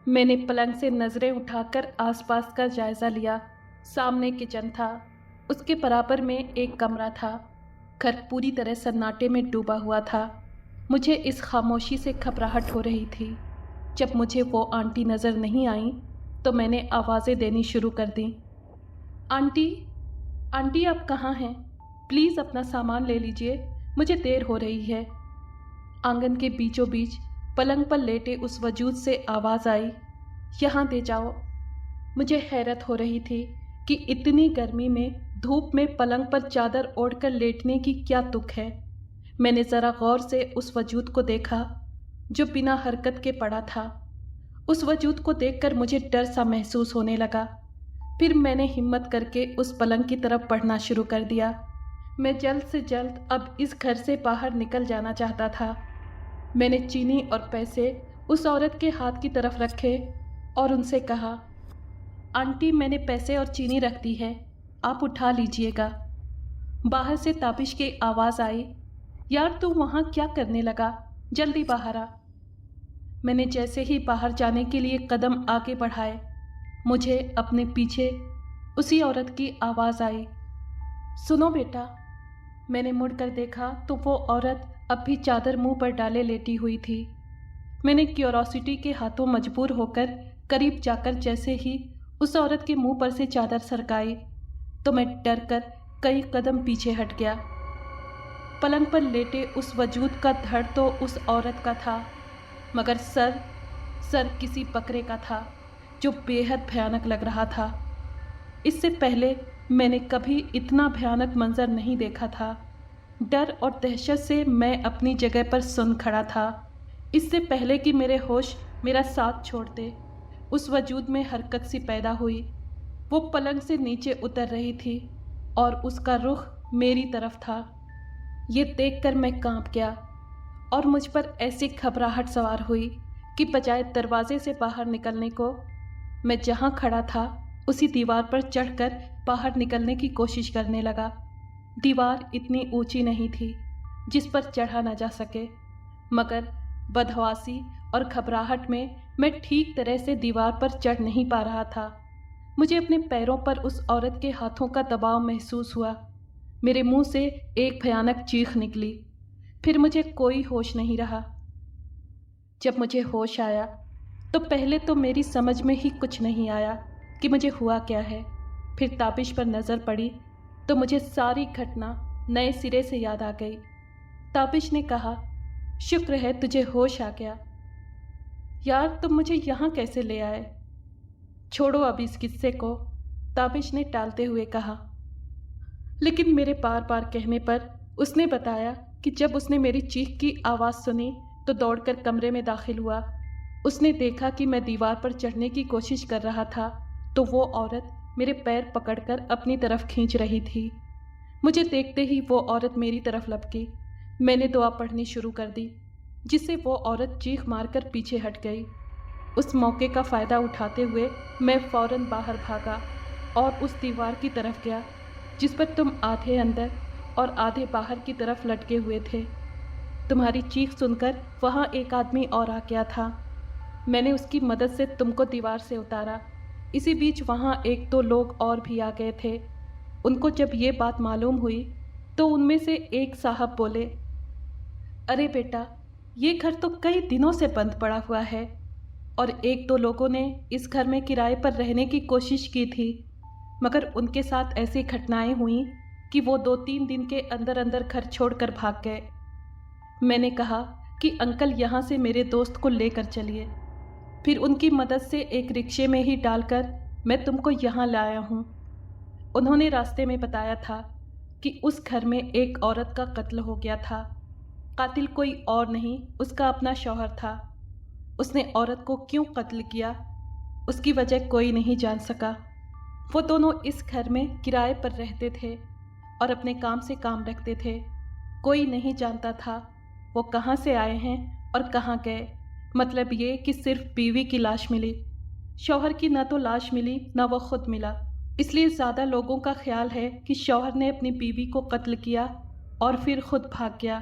मैंने पलंग से नज़रें उठाकर आसपास का जायज़ा लिया। सामने किचन था, उसके बराबर में एक कमरा था। घर पूरी तरह सन्नाटे में डूबा हुआ था। मुझे इस खामोशी से घबराहट हो रही थी। जब मुझे वो आंटी नज़र नहीं आई तो मैंने आवाज़ें देनी शुरू कर दी, आंटी आंटी आप कहाँ हैं? प्लीज़ अपना सामान ले लीजिए, मुझे देर हो रही है। आंगन के बीचों बीच पलंग पर लेटे उस वजूद से आवाज़ आई, यहाँ दे जाओ। मुझे हैरत हो रही थी कि इतनी गर्मी में धूप में पलंग पर चादर ओढ़कर लेटने की क्या तुक है। मैंने ज़रा गौर से उस वजूद को देखा जो बिना हरकत के पड़ा था। उस वजूद को देखकर मुझे डर सा महसूस होने लगा। फिर मैंने हिम्मत करके उस पलंग की तरफ बढ़ना शुरू कर दिया। मैं जल्द से जल्द अब इस घर से बाहर निकल जाना चाहता था। मैंने चीनी और पैसे उस औरत के हाथ की तरफ रखे और उनसे कहा, आंटी मैंने पैसे और चीनी रख दी है, आप उठा लीजिएगा। बाहर से ताबिश की आवाज़ आई, यार तू वहाँ क्या करने लगा, जल्दी बाहर आ। मैंने जैसे ही बाहर जाने के लिए कदम आगे बढ़ाए, मुझे अपने पीछे उसी औरत की आवाज़ आई, सुनो बेटा। मैंने मुड़कर देखा तो वो औरत अब भी चादर मुंह पर डाले लेटी हुई थी। मैंने क्यूरोसिटी के हाथों मजबूर होकर करीब जाकर जैसे ही उस औरत के मुंह पर से चादर सरकाई तो मैं डर कर कई कदम पीछे हट गया। पलंग पर लेटे उस वजूद का धड़ तो उस औरत का था, मगर सर किसी बकरे का था जो बेहद भयानक लग रहा था। इससे पहले मैंने कभी इतना भयानक मंजर नहीं देखा था। डर और दहशत से मैं अपनी जगह पर सुन खड़ा था। इससे पहले कि मेरे होश मेरा साथ छोड़ते, उस वजूद में हरकत सी पैदा हुई। वो पलंग से नीचे उतर रही थी और उसका रुख मेरी तरफ था। ये देखकर मैं कांप गया और मुझ पर ऐसी घबराहट सवार हुई कि बजाय दरवाजे से बाहर निकलने को, मैं जहाँ खड़ा था उसी दीवार पर चढ़कर बाहर निकलने की कोशिश करने लगा। दीवार इतनी ऊंची नहीं थी, जिस पर चढ़ा न जा सके, मगर बदहवासी और घबराहट में मैं ठीक तरह से दीवार पर चढ़ नहीं पा रहा था। मुझे अपने पैरों पर उस औरत के हाथों का दबाव महसूस हुआ। मेरे मुंह से एक भयानक चीख निकली। फिर मुझे कोई होश नहीं रहा। जब मुझे होश आया तो पहले तो मेरी समझ में ही कुछ नहीं आया कि मुझे हुआ क्या है। फिर ताबिश पर नज़र पड़ी तो मुझे सारी घटना नए सिरे से याद आ गई। ताबिश ने कहा, शुक्र है तुझे होश आ गया। यार तुम मुझे यहाँ कैसे ले आए? छोड़ो अब इस किस्से को, ताबिश ने टालते हुए कहा। लेकिन मेरे बार बार कहने पर उसने बताया कि जब उसने मेरी चीख की आवाज़ सुनी तो दौड़कर कमरे में दाखिल हुआ। उसने देखा कि मैं दीवार पर चढ़ने की कोशिश कर रहा था तो वो औरत मेरे पैर पकड़कर अपनी तरफ खींच रही थी। मुझे देखते ही वो औरत मेरी तरफ लपकी। मैंने दुआ पढ़नी शुरू कर दी, जिससे वो औरत चीख मारकर पीछे हट गई। उस मौके का फ़ायदा उठाते हुए मैं फ़ौरन बाहर भागा और उस दीवार की तरफ गया जिस पर तुम आधे अंदर और आधे बाहर की तरफ लटके हुए थे। तुम्हारी चीख सुनकर वहाँ एक आदमी और आ गया था। मैंने उसकी मदद से तुमको दीवार से उतारा। इसी बीच वहाँ एक दो लोग और भी आ गए थे। उनको जब ये बात मालूम हुई तो उनमें से एक साहब बोले, अरे बेटा, ये घर तो कई दिनों से बंद पड़ा हुआ है और एक दो लोगों ने इस घर में किराए पर रहने की कोशिश की थी, मगर उनके साथ ऐसी घटनाएं हुई कि वो 2-3 दिन के अंदर अंदर घर छोड़कर भाग गए। मैंने कहा कि अंकल यहाँ से मेरे दोस्त को लेकर चलिए। फिर उनकी मदद से एक रिक्शे में ही डालकर मैं तुमको यहाँ लाया हूँ। उन्होंने रास्ते में बताया था कि उस घर में एक औरत का कत्ल हो गया था। कातिल कोई और नहीं, उसका अपना शौहर था। उसने औरत को क्यों कत्ल किया, उसकी वजह कोई नहीं जान सका। वो दोनों इस घर में किराए पर रहते थे और अपने काम से काम रखते थे। कोई नहीं जानता था वो कहाँ से आए हैं और कहाँ गए। मतलब ये कि सिर्फ बीवी की लाश मिली, शौहर की न तो लाश मिली न वो खुद मिला। इसलिए ज़्यादा लोगों का ख्याल है कि शौहर ने अपनी बीवी को कत्ल किया और फिर खुद भाग गया।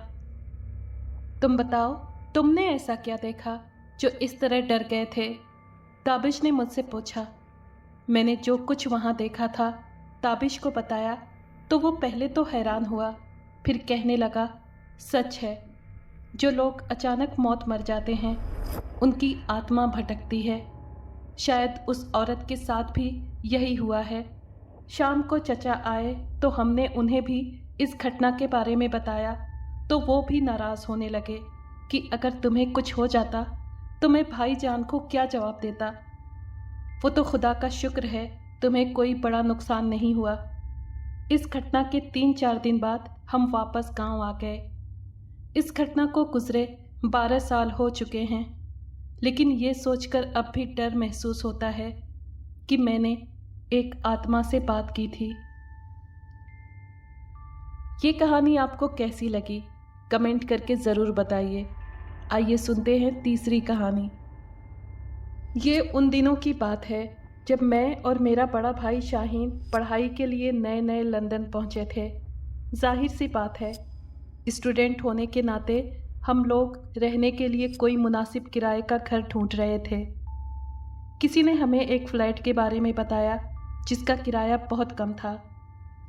तुम बताओ, तुमने ऐसा क्या देखा जो इस तरह डर गए थे? ताबिश ने मुझसे पूछा। मैंने जो कुछ वहाँ देखा था ताबिश को बताया तो वो पहले तो हैरान हुआ, फिर कहने लगा, सच है, जो लोग अचानक मौत मर जाते हैं उनकी आत्मा भटकती है। शायद उस औरत के साथ भी यही हुआ है। शाम को चचा आए तो हमने उन्हें भी इस घटना के बारे में बताया तो वो भी नाराज़ होने लगे कि अगर तुम्हें कुछ हो जाता तो मैं भाईजान को क्या जवाब देता। वो तो खुदा का शुक्र है तुम्हें कोई बड़ा नुकसान नहीं हुआ। इस घटना के 3-4 दिन बाद हम वापस गांव आ गए। इस घटना को गुजरे 12 साल हो चुके हैं, लेकिन ये सोचकर अब भी डर महसूस होता है कि मैंने एक आत्मा से बात की थी। ये कहानी आपको कैसी लगी कमेंट करके ज़रूर बताइए। आइए सुनते हैं तीसरी कहानी। ये उन दिनों की बात है जब मैं और मेरा बड़ा भाई शाहीन पढ़ाई के लिए नए नए लंदन पहुंचे थे। जाहिर सी बात है, स्टूडेंट होने के नाते हम लोग रहने के लिए कोई मुनासिब किराए का घर ढूंढ रहे थे। किसी ने हमें एक फ़्लैट के बारे में बताया जिसका किराया बहुत कम था।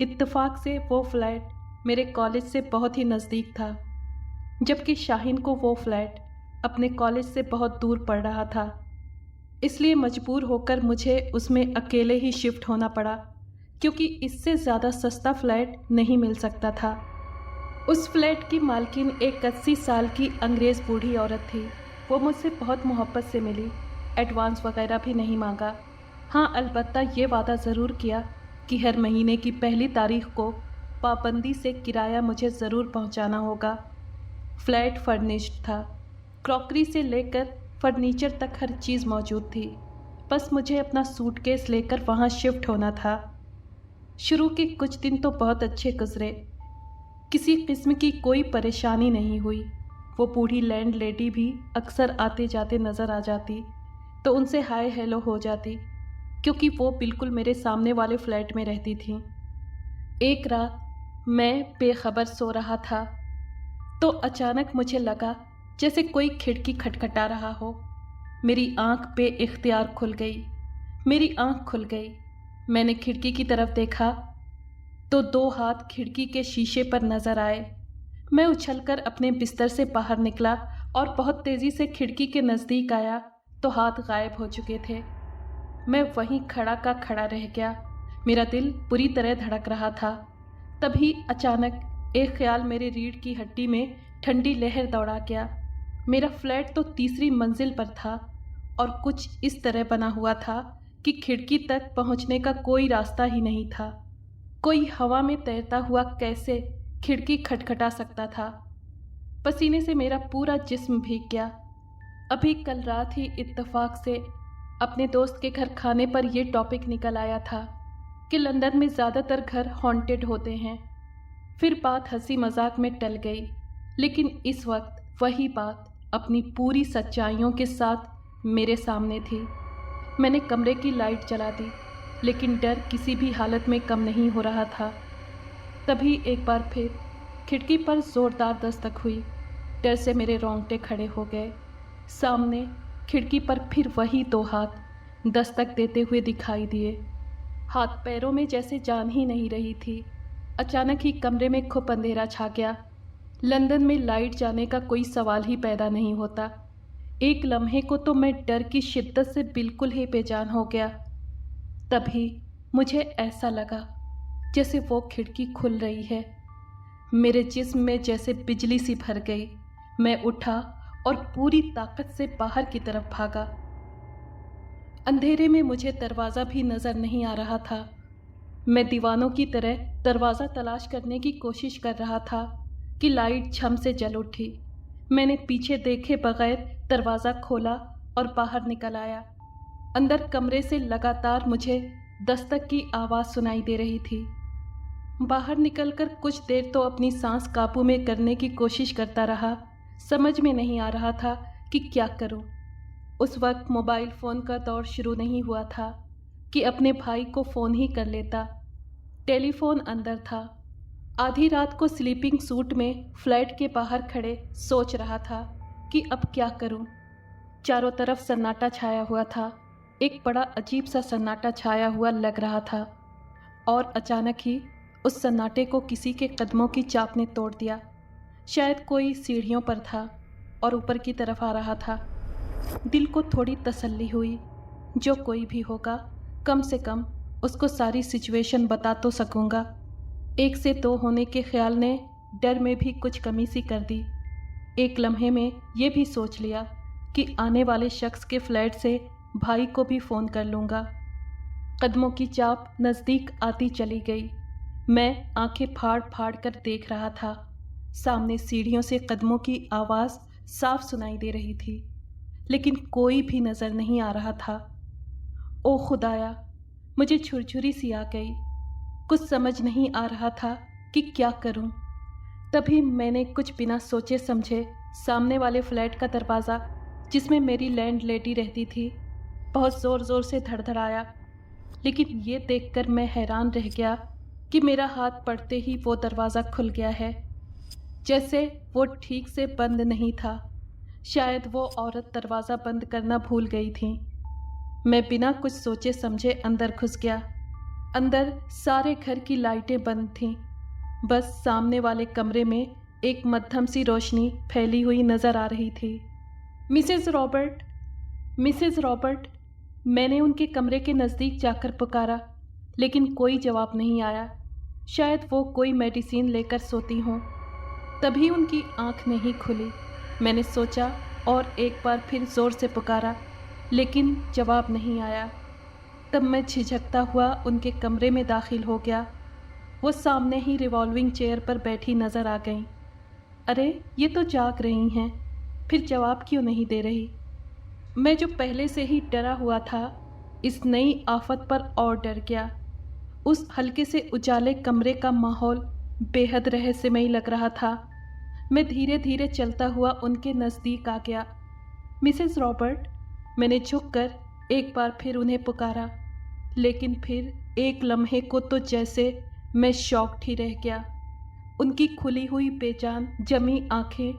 इत्तेफाक से वो फ्लैट मेरे कॉलेज से बहुत ही नज़दीक था, जबकि शाहीन को वो फ्लैट अपने कॉलेज से बहुत दूर पड़ रहा था। इसलिए मजबूर होकर मुझे उसमें अकेले ही शिफ्ट होना पड़ा, क्योंकि इससे ज़्यादा सस्ता फ्लैट नहीं मिल सकता था। उस फ्लैट की मालकिन एक 80 साल की अंग्रेज़ बूढ़ी औरत थी। वो मुझसे बहुत मोहब्बत से मिली, एडवांस वगैरह भी नहीं मांगा। हाँ, अलबत्ता ये वादा ज़रूर किया कि हर महीने की पहली तारीख को पाबंदी से किराया मुझे ज़रूर पहुंचाना होगा। फ्लैट फर्निश्ड था, क्रॉकरी से लेकर फर्नीचर तक हर चीज़ मौजूद थी। बस मुझे अपना सूटकेस लेकर वहाँ शिफ्ट होना था। शुरू के कुछ दिन तो बहुत अच्छे गुजरे, किसी किस्म की कोई परेशानी नहीं हुई। वो बूढ़ी लैंड लेडी भी अक्सर आते जाते नज़र आ जाती तो उनसे हाय हेलो हो जाती, क्योंकि वो बिल्कुल मेरे सामने वाले फ्लैट में रहती थी। एक रात मैं बेखबर सो रहा था तो अचानक मुझे लगा जैसे कोई खिड़की खटखटा रहा हो। मेरी आंख बेइख्तियार खुल गई। मेरी आंख खुल गई। मैंने खिड़की की तरफ देखा तो 2 हाथ खिड़की के शीशे पर नजर आए। मैं उछलकर अपने बिस्तर से बाहर निकला और बहुत तेजी से खिड़की के नज़दीक आया तो हाथ गायब हो चुके थे। मैं वहीं खड़ा का खड़ा रह गया। मेरा दिल बुरी तरह धड़क रहा था। तभी अचानक एक ख्याल मेरे रीढ़ की हड्डी में ठंडी लहर दौड़ा गया। मेरा फ्लैट तो 3री मंजिल पर था और कुछ इस तरह बना हुआ था कि खिड़की तक पहुंचने का कोई रास्ता ही नहीं था। कोई हवा में तैरता हुआ कैसे खिड़की खटखटा सकता था। पसीने से मेरा पूरा जिस्म भीग गया। अभी कल रात ही इत्तेफाक से अपने दोस्त के घर खाने पर यह टॉपिक निकल आया था कि लंदन में ज़्यादातर घर हॉन्टेड होते हैं। फिर बात हंसी मजाक में टल गई, लेकिन इस वक्त वही बात अपनी पूरी सच्चाइयों के साथ मेरे सामने थी। मैंने कमरे की लाइट जला दी, लेकिन डर किसी भी हालत में कम नहीं हो रहा था। तभी एक बार फिर खिड़की पर ज़ोरदार दस्तक हुई। डर से मेरे रोंगटे खड़े हो गए। सामने खिड़की पर फिर वही 2 हाथ दस्तक देते हुए दिखाई दिए। हाथ पैरों में जैसे जान ही नहीं रही थी। अचानक ही कमरे में खूब अंधेरा छा गया। लंदन में लाइट जाने का कोई सवाल ही पैदा नहीं होता। एक लम्हे को तो मैं डर की शिद्दत से बिल्कुल ही बेजान हो गया। तभी मुझे ऐसा लगा जैसे वो खिड़की खुल रही है। मेरे जिस्म में जैसे बिजली सी भर गई। मैं उठा और पूरी ताकत से बाहर की तरफ भागा। अंधेरे में मुझे दरवाज़ा भी नज़र नहीं आ रहा था। मैं दीवानों की तरह दरवाज़ा तलाश करने की कोशिश कर रहा था कि लाइट झम से जल उठी। मैंने पीछे देखे बगैर दरवाज़ा खोला और बाहर निकल आया। अंदर कमरे से लगातार मुझे दस्तक की आवाज़ सुनाई दे रही थी। बाहर निकलकर कुछ देर तो अपनी सांस काबू में करने की कोशिश करता रहा। समझ में नहीं आ रहा था कि क्या करूं। उस वक्त मोबाइल फ़ोन का दौर शुरू नहीं हुआ था कि अपने भाई को फ़ोन ही कर लेता। टेलीफोन अंदर था। आधी रात को स्लीपिंग सूट में फ्लैट के बाहर खड़े सोच रहा था कि अब क्या करूं। चारों तरफ सन्नाटा छाया हुआ था। एक बड़ा अजीब सा सन्नाटा छाया हुआ लग रहा था और अचानक ही उस सन्नाटे को किसी के कदमों की चाप ने तोड़ दिया। शायद कोई सीढ़ियों पर था और ऊपर की तरफ आ रहा था। दिल को थोड़ी तसल्ली हुई। जो कोई भी होगा कम से कम उसको सारी सिचुएशन बता तो सकूंगा। 1 से 2 होने के ख्याल ने डर में भी कुछ कमी सी कर दी। एक लम्हे में ये भी सोच लिया कि आने वाले शख्स के फ्लैट से भाई को भी फ़ोन कर लूँगा। कदमों की चाप नज़दीक आती चली गई। मैं आंखें फाड़ फाड़ कर देख रहा था। सामने सीढ़ियों से कदमों की आवाज़ साफ सुनाई दे रही थी, लेकिन कोई भी नज़र नहीं आ रहा था। ओ खुदाया, मुझे छुरछुरी सी आ गई। कुछ समझ नहीं आ रहा था कि क्या करूं। तभी मैंने कुछ बिना सोचे समझे सामने वाले फ्लैट का दरवाज़ा, जिसमें मेरी लैंड लेडी रहती थी, बहुत ज़ोर ज़ोर से धड़धड़ाया। लेकिन ये देखकर मैं हैरान रह गया कि मेरा हाथ पड़ते ही वो दरवाज़ा खुल गया है, जैसे वो ठीक से बंद नहीं था। शायद वो औरत दरवाज़ा बंद करना भूल गई थी। मैं बिना कुछ सोचे समझे अंदर घुस गया। अंदर सारे घर की लाइटें बंद थीं। बस सामने वाले कमरे में एक मध्यम सी रोशनी फैली हुई नज़र आ रही थी। मिसेज़ रॉबर्ट, मिसेज़ रॉबर्ट, मैंने उनके कमरे के नज़दीक जाकर पुकारा, लेकिन कोई जवाब नहीं आया। शायद वो कोई मेडिसिन लेकर सोती हों। तभी उनकी आंख नहीं खुली। मैंने सोचा और एक बार फिर ज़ोर से पुकारा, लेकिन जवाब नहीं आया। तब मैं झिझकता हुआ उनके कमरे में दाखिल हो गया। वो सामने ही रिवॉल्विंग चेयर पर बैठी नज़र आ गईं। अरे, ये तो जाग रही हैं, फिर जवाब क्यों नहीं दे रही? मैं जो पहले से ही डरा हुआ था, इस नई आफत पर और डर गया। उस हल्के से उजाले कमरे का माहौल बेहद रहस्यमयी लग रहा था। मैं धीरे धीरे चलता हुआ उनके नज़दीक आ गया। मिसेज़ रॉबर्ट, मैंने झुककर एक बार फिर उन्हें पुकारा, लेकिन फिर एक लम्हे को तो जैसे मैं शॉक्ड ही रह गया। ان کی کھلی ہوئی بے جان جمی آنکھیں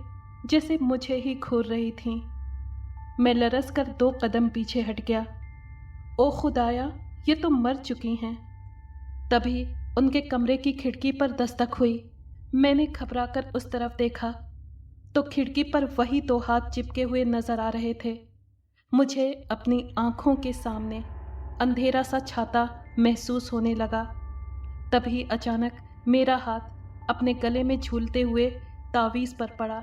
جیسے مجھے ہی گھور رہی تھیں۔ میں لرز کر 2 قدم پیچھے ہٹ گیا۔ او خدایا، یہ تو مر چکی ہیں۔ تبھی ان کے کمرے کی کھڑکی پر دستک ہوئی۔ میں نے گھبرا کر اس طرف دیکھا تو کھڑکی پر وہی 2 ہاتھ چپکے ہوئے نظر آ رہے تھے۔ مجھے اپنی آنکھوں کے سامنے اندھیرا سا چھاتا محسوس ہونے لگا۔ تبھی اچانک میرا ہاتھ اپنے گلے میں جھولتے ہوئے تعویذ پر پڑا۔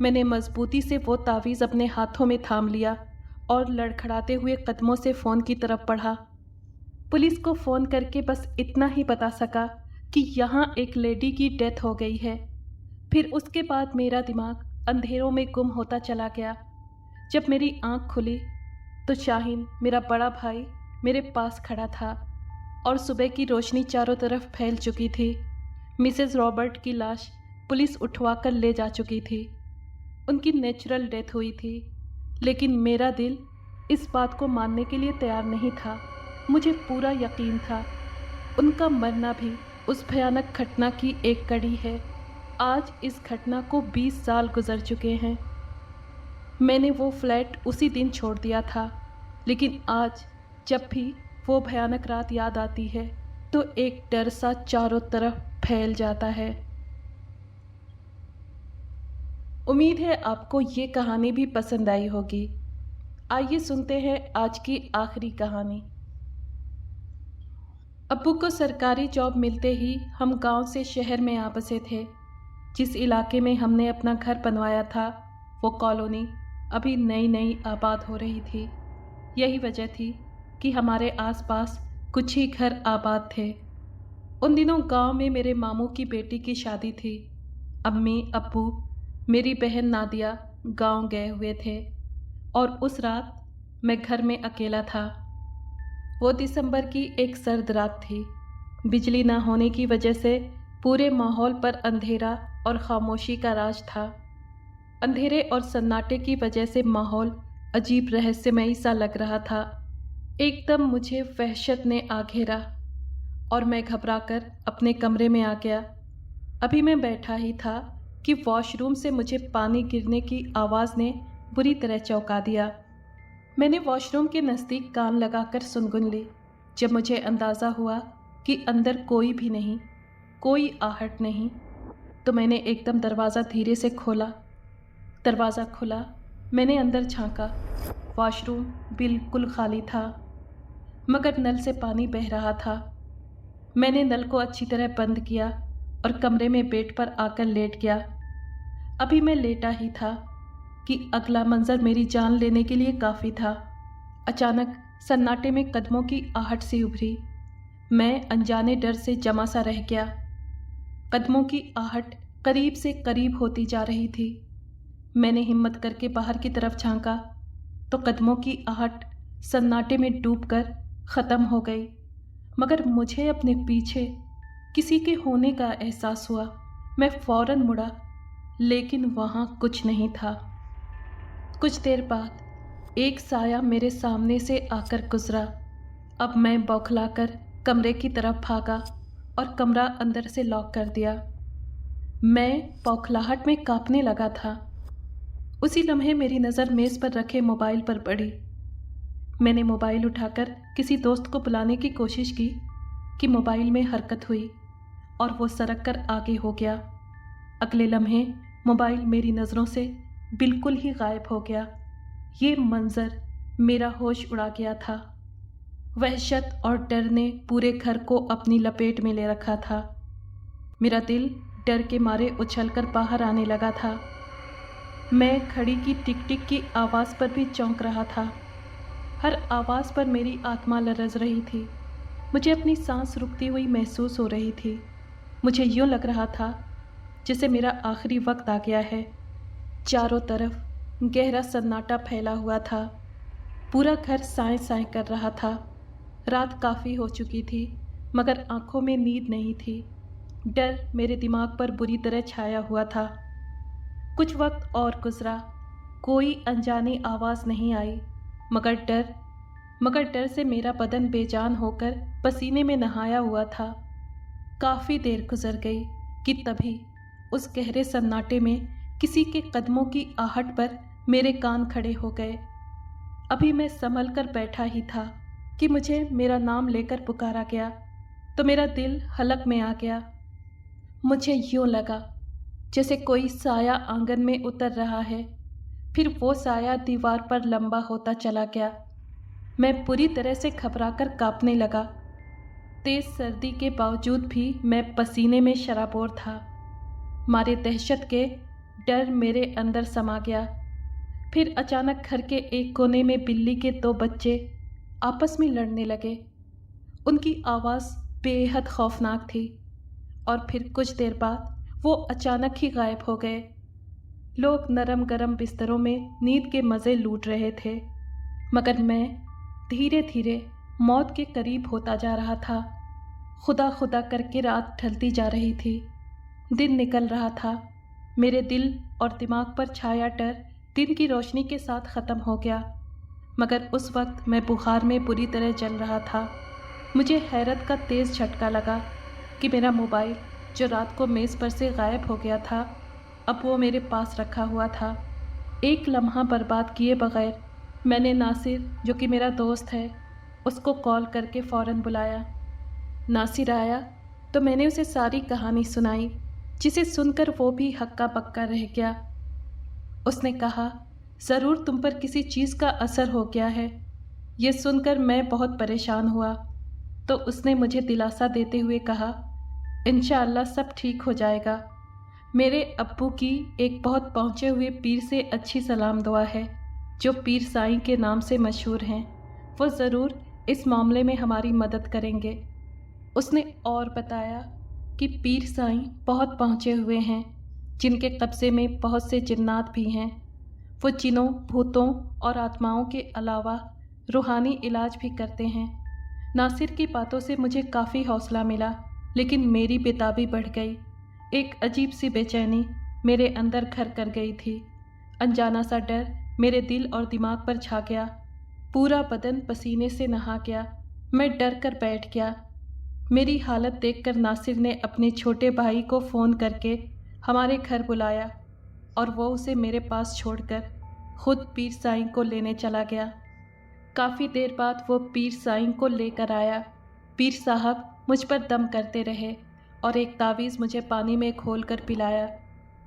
میں نے مضبوطی سے وہ تعویذ اپنے ہاتھوں میں تھام لیا اور لڑکھڑاتے ہوئے قدموں سے فون کی طرف بڑھا۔ پولیس کو فون کر کے بس اتنا ہی بتا سکا کہ یہاں ایک لیڈی کی ڈیتھ ہو گئی ہے۔ پھر اس کے بعد میرا دماغ اندھیروں میں گم ہوتا چلا گیا۔ جب میری آنکھ کھلی تو شاہین، میرا بڑا بھائی، میرے پاس کھڑا تھا اور صبح کی روشنی چاروں طرف پھیل چکی تھی۔ مسز رابرٹ کی لاش پولیس اٹھوا کر لے جا چکی تھی۔ ان کی نیچرل ڈیتھ ہوئی تھی، لیکن میرا دل اس بات کو ماننے کے لیے تیار نہیں تھا۔ مجھے پورا یقین تھا ان کا مرنا بھی اس بھیانک گھٹنا کی ایک کڑی ہے۔ آج اس گھٹنا کو 20 سال گزر چکے ہیں۔ میں نے وہ فلیٹ اسی دن چھوڑ دیا تھا، لیکن آج جب بھی وہ بھیانک رات یاد آتی ہے تو ایک ڈر سا چاروں طرف پھیل جاتا ہے۔ امید ہے آپ کو یہ کہانی بھی پسند آئی ہوگی۔ آئیے سنتے ہیں آج کی آخری کہانی۔ ابو کو سرکاری جاب ملتے ہی ہم گاؤں سے شہر میں آ بسے تھے۔ جس علاقے میں ہم نے اپنا گھر بنوایا تھا وہ کالونی ابھی نئی آباد ہو رہی تھی۔ یہی وجہ تھی کہ ہمارے آس پاس کچھ ہی گھر آباد تھے۔ ان دنوں گاؤں میں میرے ماموں کی بیٹی کی شادی تھی۔ امی، ابو، میری بہن نادیہ گاؤں گئے ہوئے تھے اور اس رات میں گھر میں اکیلا تھا۔ وہ دسمبر کی ایک سرد رات تھی۔ بجلی نہ ہونے کی وجہ سے پورے ماحول پر اندھیرا اور خاموشی کا راج تھا۔ اندھیرے اور سناٹے کی وجہ سے ماحول عجیب رہسیمئی سا لگ رہا تھا۔ ایک دم مجھے وحشت نے آ گھیرا اور میں گھبرا کر اپنے کمرے میں آ گیا۔ ابھی میں بیٹھا ہی تھا کہ واش روم سے مجھے پانی گرنے کی آواز نے بری طرح چونکا دیا۔ میں نے واش روم کے نزدیک کان لگا کر سنگن لی۔ جب مجھے اندازہ ہوا کہ اندر کوئی بھی نہیں، کوئی آہٹ نہیں، تو میں نے ایک دم دروازہ دھیرے سے کھولا۔ دروازہ کھلا، میں نے اندر جھانکا۔ واش روم بالکل خالی تھا، مگر نل سے پانی بہہ رہا تھا۔ میں نے نل کو اچھی طرح بند کیا اور کمرے میں بیڈ پر آ کر لیٹ گیا۔ ابھی میں لیٹا ہی تھا کہ اگلا منظر میری جان لینے کے لیے کافی تھا۔ اچانک سناٹے میں قدموں کی آہٹ سی ابھری۔ میں انجانے ڈر سے جمع سا رہ گیا۔ قدموں کی آہٹ قریب سے قریب ہوتی جا رہی تھی۔ میں نے ہمت کر کے باہر کی طرف جھانکا تو قدموں کی آہٹ سناٹے میں ڈوب کر ختم ہو گئی، مگر مجھے اپنے پیچھے کسی کے ہونے کا احساس ہوا۔ میں فوراً مڑا، لیکن وہاں کچھ نہیں تھا۔ کچھ دیر بعد ایک سایہ میرے سامنے سے آ کر گزرا۔ اب میں بوکھلا کر کمرے کی طرف بھاگا اور کمرہ اندر سے لاک کر دیا۔ میں بوکھلاہٹ میں کانپنے لگا تھا۔ اسی لمحے میری نظر میز پر رکھے موبائل پر پڑی۔ میں نے موبائل اٹھا کر کسی دوست کو بلانے کی کوشش کی کہ موبائل میں حرکت ہوئی اور وہ سرک کر آگے ہو گیا۔ اگلے لمحے موبائل میری نظروں سے بالکل ہی غائب ہو گیا۔ یہ منظر میرا ہوش اڑا گیا تھا۔ وحشت اور ڈر نے پورے گھر کو اپنی لپیٹ میں لے رکھا تھا۔ میرا دل ڈر کے مارے اچھل کر باہر آنے لگا تھا۔ میں گھڑی کی ٹک ٹک کی آواز پر بھی چونک رہا تھا۔ ہر آواز پر میری آتما لرز رہی تھی۔ مجھے اپنی سانس رکتی ہوئی محسوس ہو رہی تھی۔ مجھے یوں لگ رہا تھا جیسے میرا آخری وقت آ گیا ہے۔ چاروں طرف گہرا سناٹا پھیلا ہوا تھا۔ پورا گھر سائیں سائیں کر رہا تھا۔ رات کافی ہو چکی تھی، مگر آنکھوں میں نیند نہیں تھی۔ ڈر میرے دماغ پر بری طرح چھایا ہوا تھا۔ کچھ وقت اور گزرا، کوئی انجانی آواز نہیں آئی، مگر ڈر سے میرا بدن بے جان ہو کر پسینے میں نہایا ہوا تھا۔ کافی دیر گزر گئی، کہ تبھی उस गहरे सन्नाटे में किसी के कदमों की आहट पर मेरे कान खड़े हो गए। अभी मैं संभल कर बैठा ही था कि मुझे मेरा नाम लेकर पुकारा गया तो मेरा दिल हलक में आ गया। मुझे यूं लगा जैसे कोई साया आंगन में उतर रहा है, फिर वो साया दीवार पर लंबा होता चला गया। मैं पूरी तरह से घबराकर कांपने लगा। तेज सर्दी के बावजूद भी मैं पसीने में शराबोर था। मारे दहशत के डर मेरे अंदर समा गया। फिर अचानक घर के एक कोने में बिल्ली के 2 बच्चे आपस में लड़ने लगे। उनकी आवाज़ बेहद खौफनाक थी और फिर कुछ देर बाद वो अचानक ही गायब हो गए। लोग नरम गरम बिस्तरों में नींद के मज़े लूट रहे थे, मगर मैं धीरे धीरे मौत के करीब होता जा रहा था। खुदा खुदा करके रात ढलती जा रही थी, दिन निकल रहा था। मेरे दिल और दिमाग पर छाया डर दिन की रोशनी के साथ ख़त्म हो गया, मगर उस वक्त मैं बुखार में बुरी तरह जल रहा था। मुझे हैरत का तेज़ झटका लगा कि मेरा मोबाइल जो रात को मेज़ पर से गायब हो गया था, अब वो मेरे पास रखा हुआ था। एक लम्हा बर्बाद किए बगैर मैंने नासिर, जो कि मेरा दोस्त है, उसको कॉल करके फ़ौरन बुलाया। नासिर आया तो मैंने उसे सारी कहानी सुनाई, जिसे सुनकर वो भी हक्का बक्का रह गया। उसने कहा, ज़रूर तुम पर किसी चीज़ का असर हो गया है। ये सुनकर मैं बहुत परेशान हुआ तो उसने मुझे दिलासा देते हुए कहा, इंशाअल्लाह सब ठीक हो जाएगा। मेरे अब्बू की एक बहुत पहुँचे हुए पीर से अच्छी सलाम दुआ है, जो पीर साईं के नाम से मशहूर हैं। वो ज़रूर इस मामले में हमारी मदद करेंगे। उसने और बताया कि पीर साईं बहुत पहुँचे हुए हैं, जिनके कब्ज़े में बहुत से जिन्नात भी हैं। वो जिनों, भूतों और आत्माओं के अलावा रूहानी इलाज भी करते हैं। नासिर की बातों से मुझे काफ़ी हौसला मिला, लेकिन मेरी बेताबी बढ़ गई। एक अजीब सी बेचैनी मेरे अंदर घर कर गई थी। अनजाना सा डर मेरे दिल और दिमाग पर छा गया। पूरा बदन पसीने से नहा गया। मैं डर कर बैठ गया। मेरी हालत देखकर नासिर ने अपने छोटे भाई को फ़ोन करके हमारे घर बुलाया और वो उसे मेरे पास छोड़कर खुद पीर साईं को लेने चला गया। काफ़ी देर बाद वो पीर साईं को लेकर आया। पीर साहब मुझ पर दम करते रहे और एक तावीज़ मुझे पानी में खोल कर पिलाया,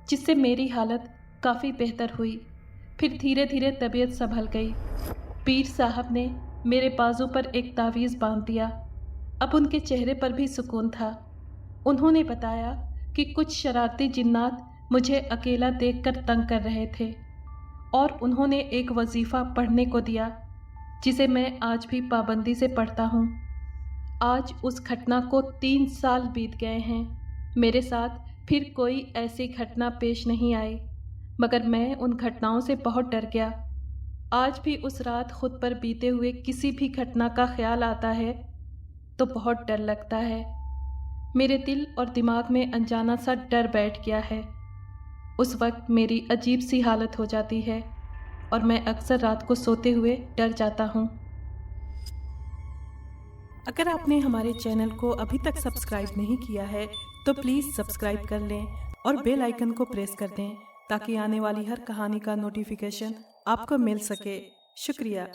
जिससे मेरी हालत काफ़ी बेहतर हुई। फिर धीरे धीरे तबीयत संभल गई। पीर साहब ने मेरे बाजू पर एक तावीज़ बांध दिया। अब उनके चेहरे पर भी सुकून था। उन्होंने बताया कि कुछ शरारती जिन्नात मुझे अकेला देखकर तंग कर रहे थे और उन्होंने एक वजीफ़ा पढ़ने को दिया, जिसे मैं आज भी पाबंदी से पढ़ता हूँ। आज उस घटना को 3 साल बीत गए हैं। मेरे साथ फिर कोई ऐसी घटना पेश नहीं आई, मगर मैं उन घटनाओं से बहुत डर गया। आज भी उस रात खुद पर बीते हुए किसी भी घटना का ख्याल आता है तो बहुत डर लगता है। मेरे दिल और दिमाग में अनजाना सा डर बैठ गया है। उस वक्त मेरी अजीब सी हालत हो जाती है और मैं अक्सर रात को सोते हुए डर जाता हूँ। अगर आपने हमारे चैनल को अभी तक सब्सक्राइब नहीं किया है तो प्लीज़ सब्सक्राइब कर लें और बेल आइकन को प्रेस कर दें, ताकि आने वाली हर कहानी का नोटिफिकेशन आपको मिल सके। शुक्रिया।